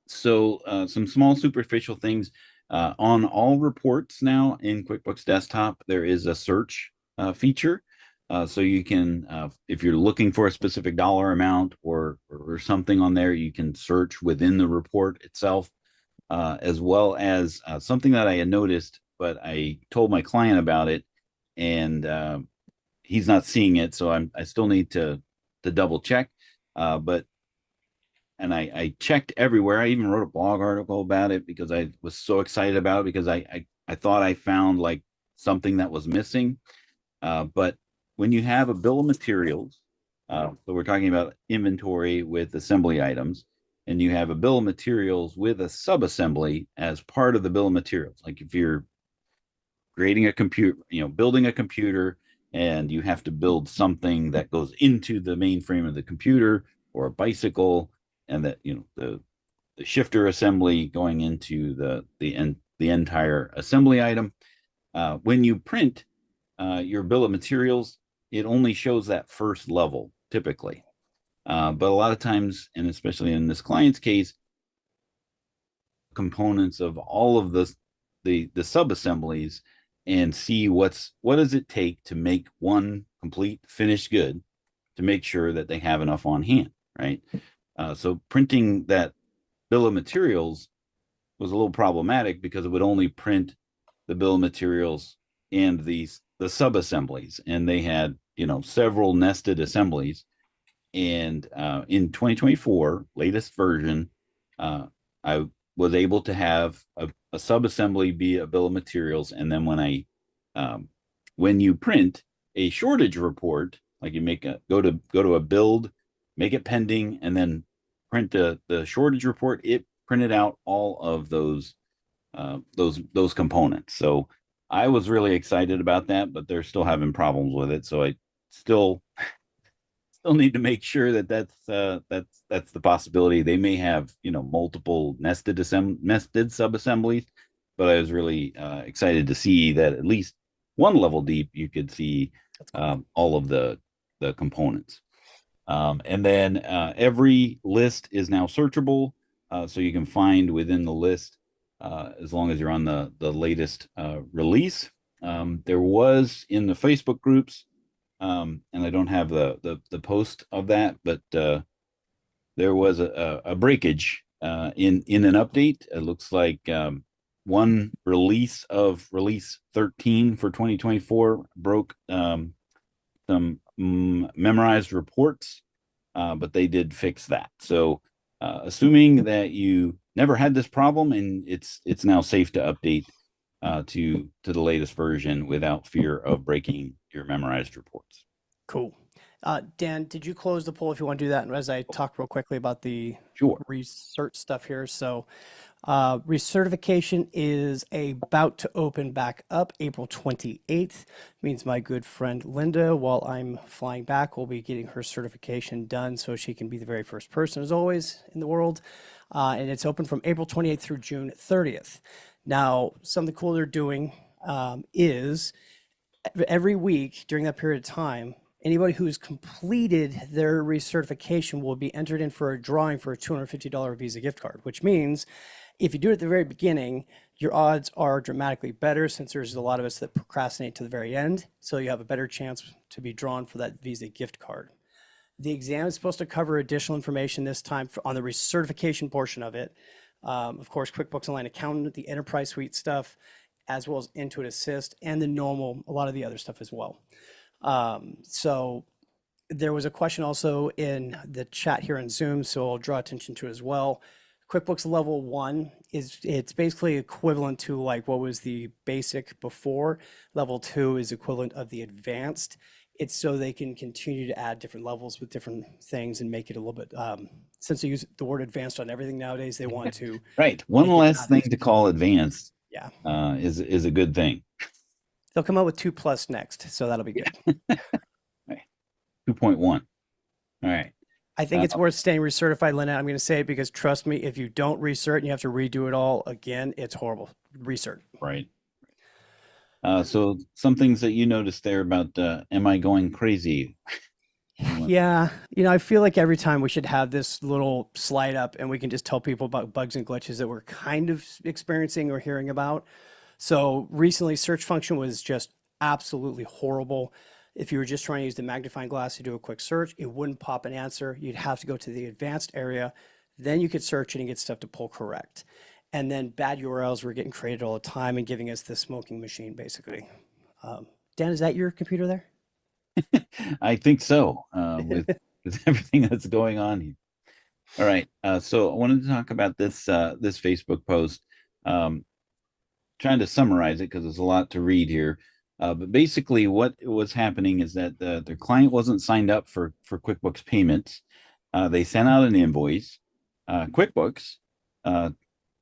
So some small superficial things. On all reports now in QuickBooks Desktop, there is a search feature. So you can, if you're looking for a specific dollar amount or something on there, you can search within the report itself, as well as something that I had noticed, but I told my client about it, and he's not seeing it, so I still need to double check. And I checked everywhere. I even wrote a blog article about it because I was so excited about it, because I thought I found like something that was missing. But when you have a bill of materials, so we're talking about inventory with assembly items, and you have a bill of materials with a subassembly as part of the bill of materials. Like if you're creating a computer, building a computer, and you have to build something that goes into the mainframe of the computer, or a bicycle, and that the shifter assembly going into the entire assembly item. When you print your bill of materials, it only shows that first level typically, but a lot of times, and especially in this client's case, components of all of the sub-assemblies, and see what does it take to make one complete finished good, to make sure that they have enough on hand, right? So printing that bill of materials was a little problematic because it would only print the bill of materials and the sub assemblies, and they had, several nested assemblies. And in 2024, latest version, I was able to have a sub assembly be a bill of materials, and then when you print a shortage report, like you go to a build, make it pending, and then print the shortage report, it printed out all of those components. So I was really excited about that, but they're still having problems with it. So I still need to make sure that's the possibility. They may have, multiple nested sub assemblies, but I was really excited to see that at least one level deep you could see all of the components. And then every list is now searchable, so you can find within the list as long as you're on the latest release. There was in the Facebook groups, and I don't have the post of that, but there was a breakage in an update. It looks like one release of release 13 for 2024 broke some memorized reports, but they did fix that. So assuming that you never had this problem, and it's now safe to update to the latest version without fear of breaking your memorized reports. Cool. Dan, did you close the poll if you want to do that? And as I talk real quickly about the research stuff here. So recertification is about to open back up April 28th. Means my good friend Linda, while I'm flying back, will be getting her certification done so she can be the very first person, as always, in the world. And it's open from April 28th through June 30th. Now, something cool they're doing is every week during that period of time, anybody who's completed their recertification will be entered in for a drawing for a $250 Visa gift card, which means if you do it at the very beginning, your odds are dramatically better since there's a lot of us that procrastinate to the very end. So you have a better chance to be drawn for that Visa gift card. The exam is supposed to cover additional information this time on the recertification portion of it. Of course, QuickBooks Online Accountant, the Enterprise Suite stuff, as well as Intuit Assist, and the normal, a lot of the other stuff as well. So there was a question also in the chat here in Zoom, so I'll draw attention to it as well. QuickBooks Level 1 it's basically equivalent to like what was the basic before. Level 2 is equivalent of the advanced. It's so they can continue to add different levels with different things and make it a little bit, since they use the word advanced on everything nowadays, they want to. Right. One less thing to call advanced is a good thing. They'll come out with 2+ next, so that'll be good. Right. 2.1. All right. I think it's worth staying recertified, Lynette. I'm going to say it because trust me, if you don't recert and you have to redo it all again, it's horrible. Recert. Right. So some things that you noticed there about, am I going crazy? Yeah. I feel like every time we should have this little slide up and we can just tell people about bugs and glitches that we're kind of experiencing or hearing about. So recently, search function was just absolutely horrible. If you were just trying to use the magnifying glass to do a quick search, it wouldn't pop an answer. You'd have to go to the advanced area. Then you could search it and get stuff to pull correct. And then bad URLs were getting created all the time and giving us the smoking machine, basically. Dan, is that your computer there? I think so, with everything that's going on here. All right. So I wanted to talk about this Facebook post. Trying to summarize it because there's a lot to read here. But basically what was happening is that their client wasn't signed up for QuickBooks payments. They sent out an invoice. QuickBooks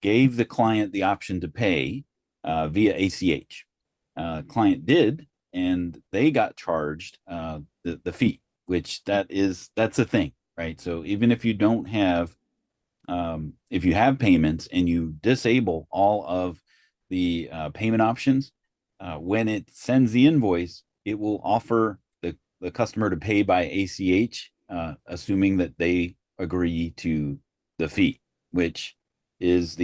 gave the client the option to pay via ACH. Client did, and they got charged the fee, which that's a thing, right? So even if you don't have, if you have payments and you disable all of the payment options, when it sends the invoice, it will offer the customer to pay by ACH, assuming that they agree to the fee, which is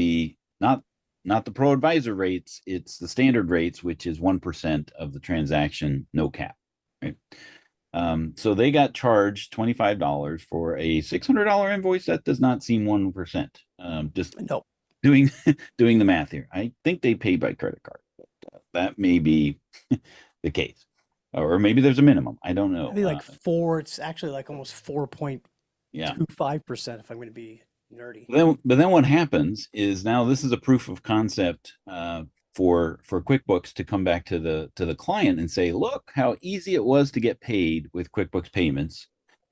not the ProAdvisor rates, it's the standard rates, which is 1% of the transaction, no cap. Right. So they got charged $25 for a $600 invoice. That does not seem 1%. Just no. doing the math here. I think they pay by credit card. that may be the case, or maybe there's a minimum. I don't know. I think like four, it's actually like almost Yeah. 4.25% if I'm going to be nerdy. But then what happens is now this is a proof of concept for QuickBooks to come back to the client and say, look how easy it was to get paid with QuickBooks payments,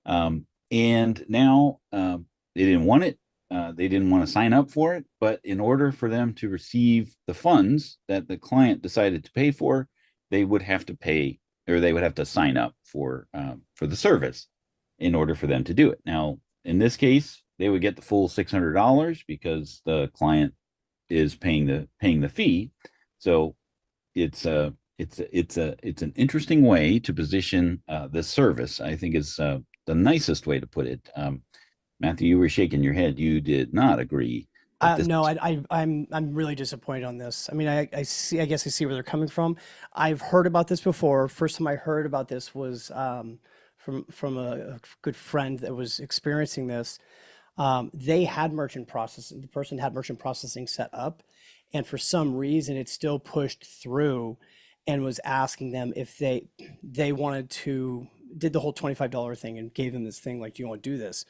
and now they didn't want it. They didn't want to sign up for it, but in order for them to receive the funds that the client decided to pay for, they would have to pay, or they would have to sign up for the service in order for them to do it. Now, in this case, they would get the full $600 because the client is paying the fee. So it's an interesting way to position this service. I think is the nicest way to put it. Matthew, you were shaking your head. You did not agree. No, I'm really disappointed on this. I mean, I guess I see where they're coming from. I've heard about this before. First time I heard about this was from a good friend that was experiencing this. They had merchant processing. The person had merchant processing set up, and for some reason, it still pushed through, and was asking them if they wanted to did the whole $25 thing and gave them this thing like, do you want to do this?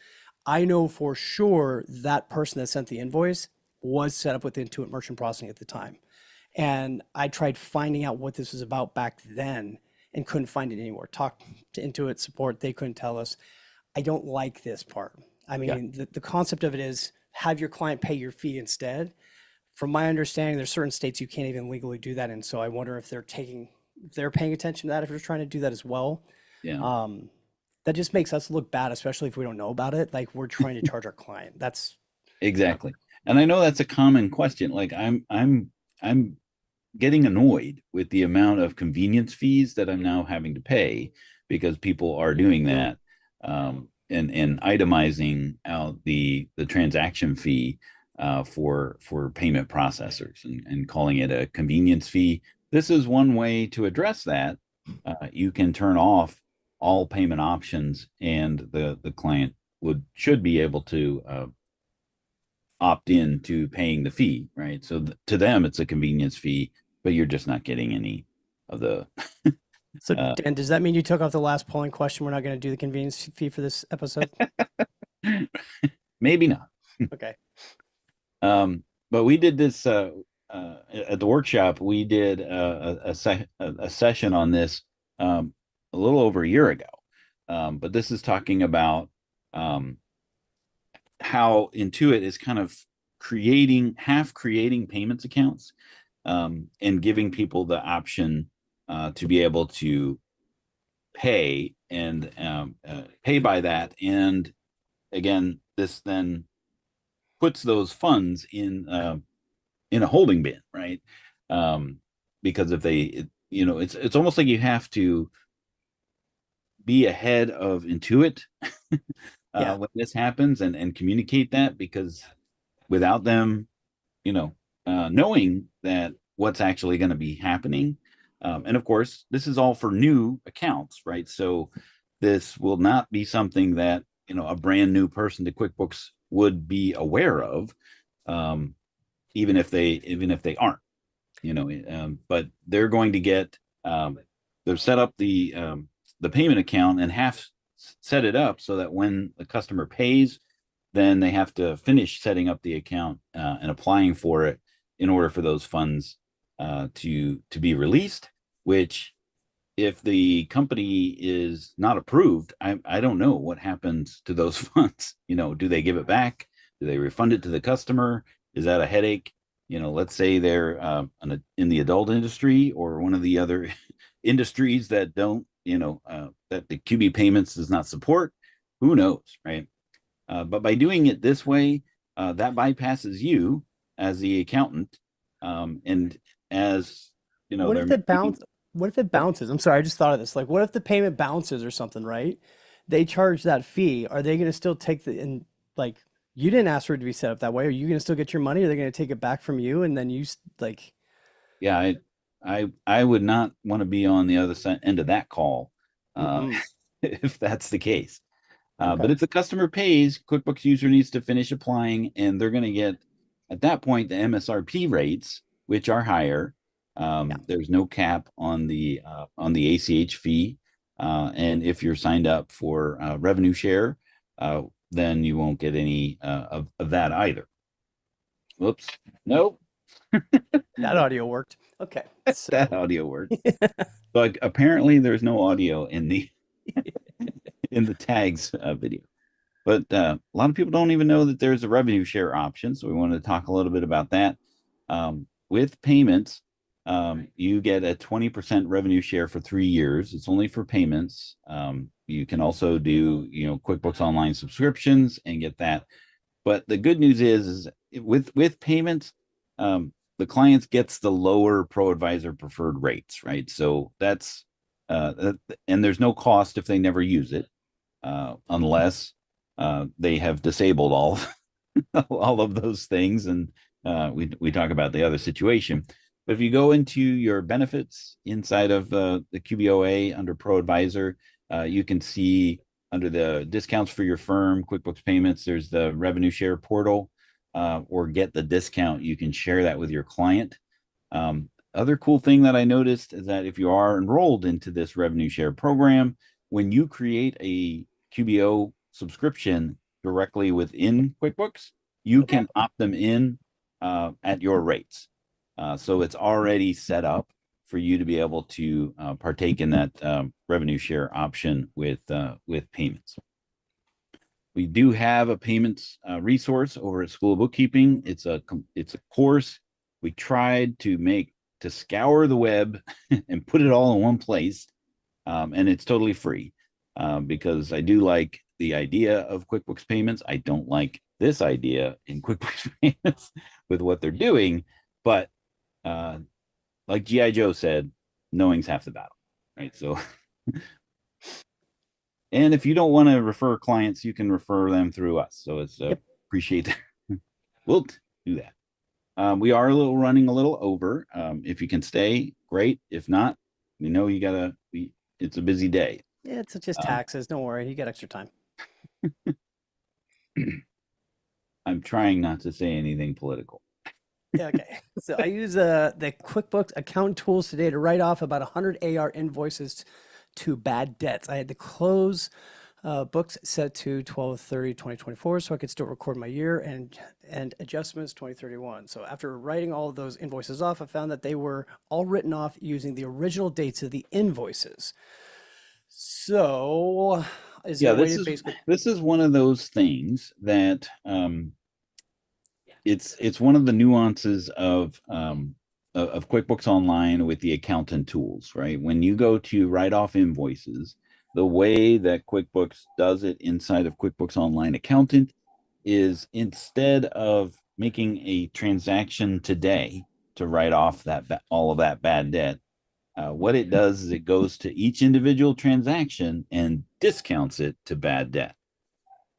I know for sure that person that sent the invoice was set up with Intuit merchant processing at the time. And I tried finding out what this was about back then and couldn't find it anywhere. Talked to Intuit support, they couldn't tell us. I don't like this part. I mean, the concept of it is have your client pay your fee instead. From my understanding, there's certain states you can't even legally do that in. So I wonder if they're paying attention to that, if they're trying to do that as well. Yeah. That just makes us look bad, especially if we don't know about it. Like we're trying to charge our client. That's exactly. And I know that's a common question. Like I'm getting annoyed with the amount of convenience fees that I'm now having to pay because people are doing that, and itemizing out the transaction fee for payment processors and calling it a convenience fee. This is one way to address that. You can turn off all payment options, and the client should be able to opt in to paying the fee, right? So to them, it's a convenience fee, but you're just not getting any of the. So Dan, does that mean you took off the last polling question? We're not going to do the convenience fee for this episode? Maybe not. Okay. But we did this at the workshop. We did a session on this a little over a year ago. But this is talking about how Intuit is kind of creating payments accounts, and giving people the option to be able to pay and pay by that. And again, this then puts those funds in a holding bin, right? Because if it's almost like you have to be ahead of Intuit when this happens and communicate that, because without them, knowing that what's actually going to be happening. And of course, this is all for new accounts, right? So this will not be something that, a brand new person to QuickBooks would be aware of, even if they aren't, but they're going to get, they've set up the payment account and have set it up so that when the customer pays, then they have to finish setting up the account and applying for it in order for those funds to be released, which if the company is not approved, I don't know what happens to those funds. Do they give it back? Do they refund it to the customer? Is that a headache? Let's say they're in the adult industry or one of the other industries that don't, that the QB payments does not support. Who knows, right? But by doing it this way, that bypasses you as the accountant, and as what if it bounces? I'm sorry, I just thought of this. Like, what if the payment bounces or something, right? They charge that fee. Are they going to still take you didn't ask for it to be set up that way. Are you going to still get your money? Or are they going to take it back from you and then you like? Yeah, I would not want to be on the other end of that call, if that's the case. Okay. But if the customer pays, QuickBooks user needs to finish applying, and they're going to get, at that point, the MSRP rates, which are higher. There's no cap on the ACH fee. And if you're signed up for revenue share, then you won't get any of that either. Whoops. Nope. That audio worked. Okay. So That audio worked. But apparently there's no audio in the tags video. But a lot of people don't even know that there's a revenue share option. So we wanted to talk a little bit about that. With payments, you get a 20% revenue share for 3 years. It's only for payments. You can also do, QuickBooks Online subscriptions and get that. But the good news is with payments, the clients gets the lower ProAdvisor preferred rates, right? So that's and there's no cost if they never use it, unless they have disabled all of those things, and we talk about the other situation. But if you go into your benefits inside of the QBOA under ProAdvisor, you can see under the discounts for your firm, QuickBooks Payments, there's the revenue share portal, or get the discount. You can share that with your client. Other cool thing that I noticed is that if you are enrolled into this revenue share program, when you create a QBO subscription directly within QuickBooks, you can opt them in at your rates. So it's already set up for you to be able to partake in that revenue share option with payments. We do have a payments resource over at School of Bookkeeping. It's a course we tried to scour the web and put it all in one place, and it's totally free because I do like the idea of QuickBooks Payments. I don't like this idea in QuickBooks Payments with what they're doing, but like G.I. Joe said, knowing's half the battle, right? So, and if you don't want to refer clients, you can refer them through us. So it's appreciate that. We'll do that. We are running a little over. If you can stay, great. If not, it's a busy day. yeah, it's just taxes. Don't worry, you got extra time. I'm trying not to say anything political. Yeah, okay. So I use the QuickBooks account tools today to write off about 100 AR invoices to bad debts. I had to close books set to 12/30/2024, so I could still record my year and adjustments 2031. So after writing all of those invoices off, I found that they were all written off using the original dates of the invoices. So is there a way to basically... This is one of those things that it's one of the nuances of QuickBooks Online with the accountant tools, right? When you go to write off invoices, the way that QuickBooks does it inside of QuickBooks Online Accountant is instead of making a transaction today to write off all of that bad debt, what it does is it goes to each individual transaction and discounts it to bad debt.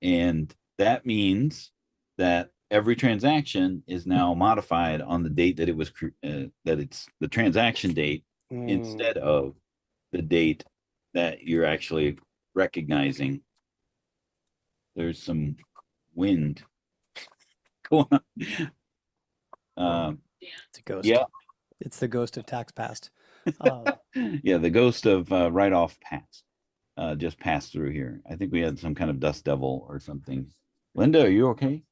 And that means that every transaction is now modified on the date that it was that it's the transaction date instead of the date that you're actually recognizing. There's some wind going on. It's a ghost. Yeah, it's the ghost of tax past. Yeah, the ghost of write-off past just passed through here. I think we had some kind of dust devil or something. Linda, are you okay?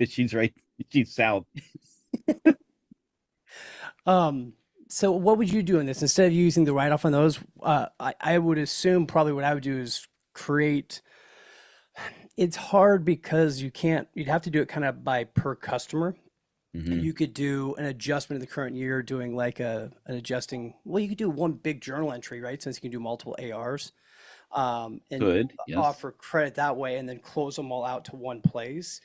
She's right. She's south. So what would you do in this? Instead of using the write-off on those, I would assume probably what I would do is create... It's hard because you'd have to do it kind of by per customer. Mm-hmm. You could do an adjustment in the current year, doing like you could do one big journal entry, right? Since you can do multiple ARs. And yes. Offer credit that way and then close them all out to one place.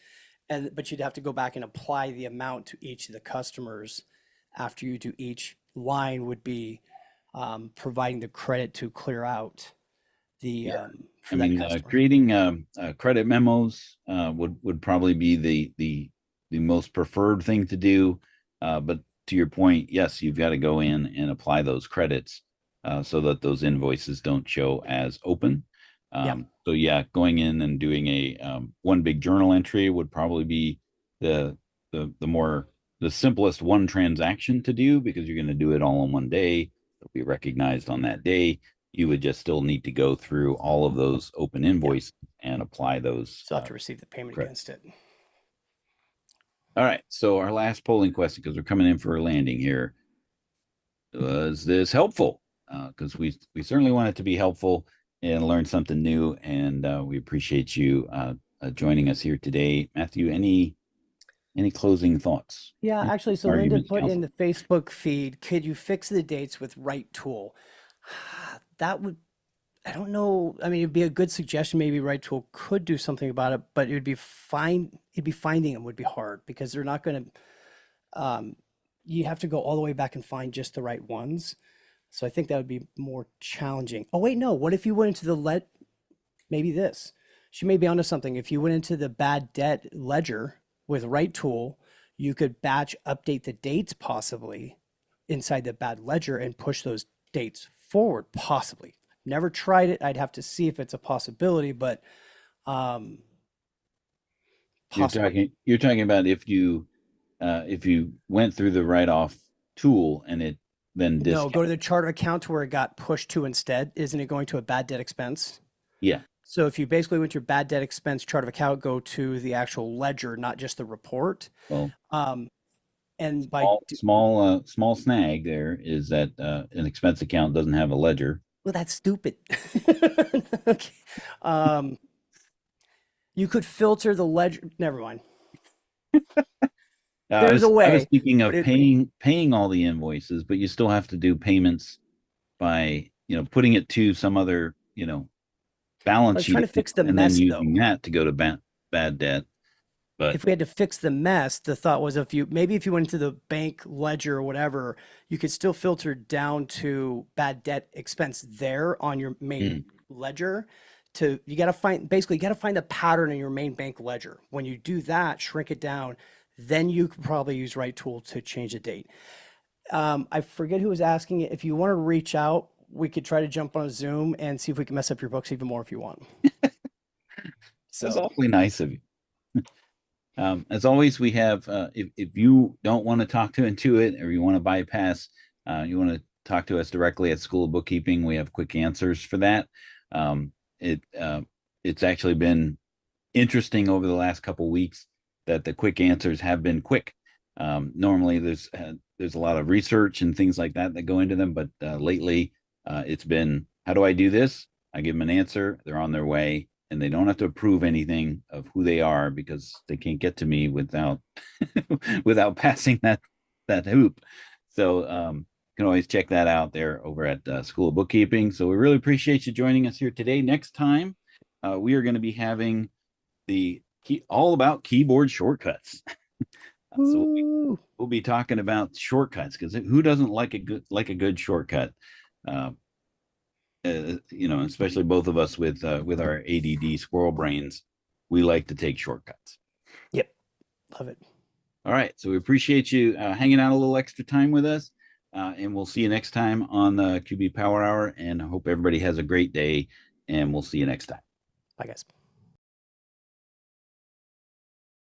But you'd have to go back and apply the amount to each of the customers after you do each line would be providing the credit to clear out the creating credit memos would probably be the most preferred thing to do, but to your point, yes, you've got to go in and apply those credits so that those invoices don't show as open. So yeah, going in and doing a one big journal entry would probably be the more the simplest one transaction to do because you're going to do it all in one day. It'll be recognized on that day. You would just still need to go through all of those open invoices and apply those. Still have to receive the payment against it. All right. So our last polling question, because we're coming in for a landing here. Was this helpful? Because we certainly want it to be helpful and learn something new. And we appreciate you joining us here today. Matthew, any closing thoughts? Yeah, actually, so Linda put in the Facebook feed, could you fix the dates with Right Tool? That would, I don't know. I mean, it'd be a good suggestion. Maybe Right Tool could do something about it, but it would be fine. It'd be finding them would be hard because they're not going to, you have to go all the way back and find just the right ones. So I think that would be more challenging. Oh, wait, no. What if you went into the maybe this, she may be onto something. If you went into the bad debt ledger with Right Tool, you could batch update the dates possibly inside the bad ledger and push those dates forward, possibly. Never tried it. I'd have to see if it's a possibility, but you're talking about if you went through the write-off tool and it then no, go to the chart of account to where it got pushed to instead. Isn't it going to a bad debt expense? Yeah. So if you basically went to your bad debt expense chart of account, go to the actual ledger, not just the report. Well, and by small snag there is that an expense account doesn't have a ledger. Well, that's stupid. Okay. You could filter the ledger. Never mind. There's a way. I was thinking of paying all the invoices, but you still have to do payments by, putting it to some other, balance sheet. Trying to fix the and mess, then using that to go to bad debt. But if we had to fix the mess, the thought was if you went into the bank ledger or whatever, you could still filter down to bad debt expense there on your main ledger. You got to find the pattern in your main bank ledger. When you do that, shrink it down, then you could probably use Right Tool to change the date. I forget who was asking it. If you want to reach out, we could try to jump on a Zoom and see if we can mess up your books even more if you want. So that's awfully nice of you. As always, we have, if you don't want to talk to Intuit or you want to bypass, you want to talk to us directly at School of Bookkeeping, we have quick answers for that. It's actually been interesting over the last couple of weeks that the quick answers have been quick. Normally there's a lot of research and things like that go into them, but lately it's been, how do I do this? I give them an answer, they're on their way, and they don't have to prove anything of who they are because they can't get to me without without passing that hoop. So you can always check that out there over at School of Bookkeeping. So we really appreciate you joining us here today. Next time, we are going to be having all about keyboard shortcuts. So we'll be talking about shortcuts because who doesn't like a good shortcut? Especially both of us with our ADD squirrel brains, we like to take shortcuts. Yep, love it. All right, so we appreciate you hanging out a little extra time with us, and we'll see you next time on the QB Power Hour. And I hope everybody has a great day, and we'll see you next time. Bye, guys.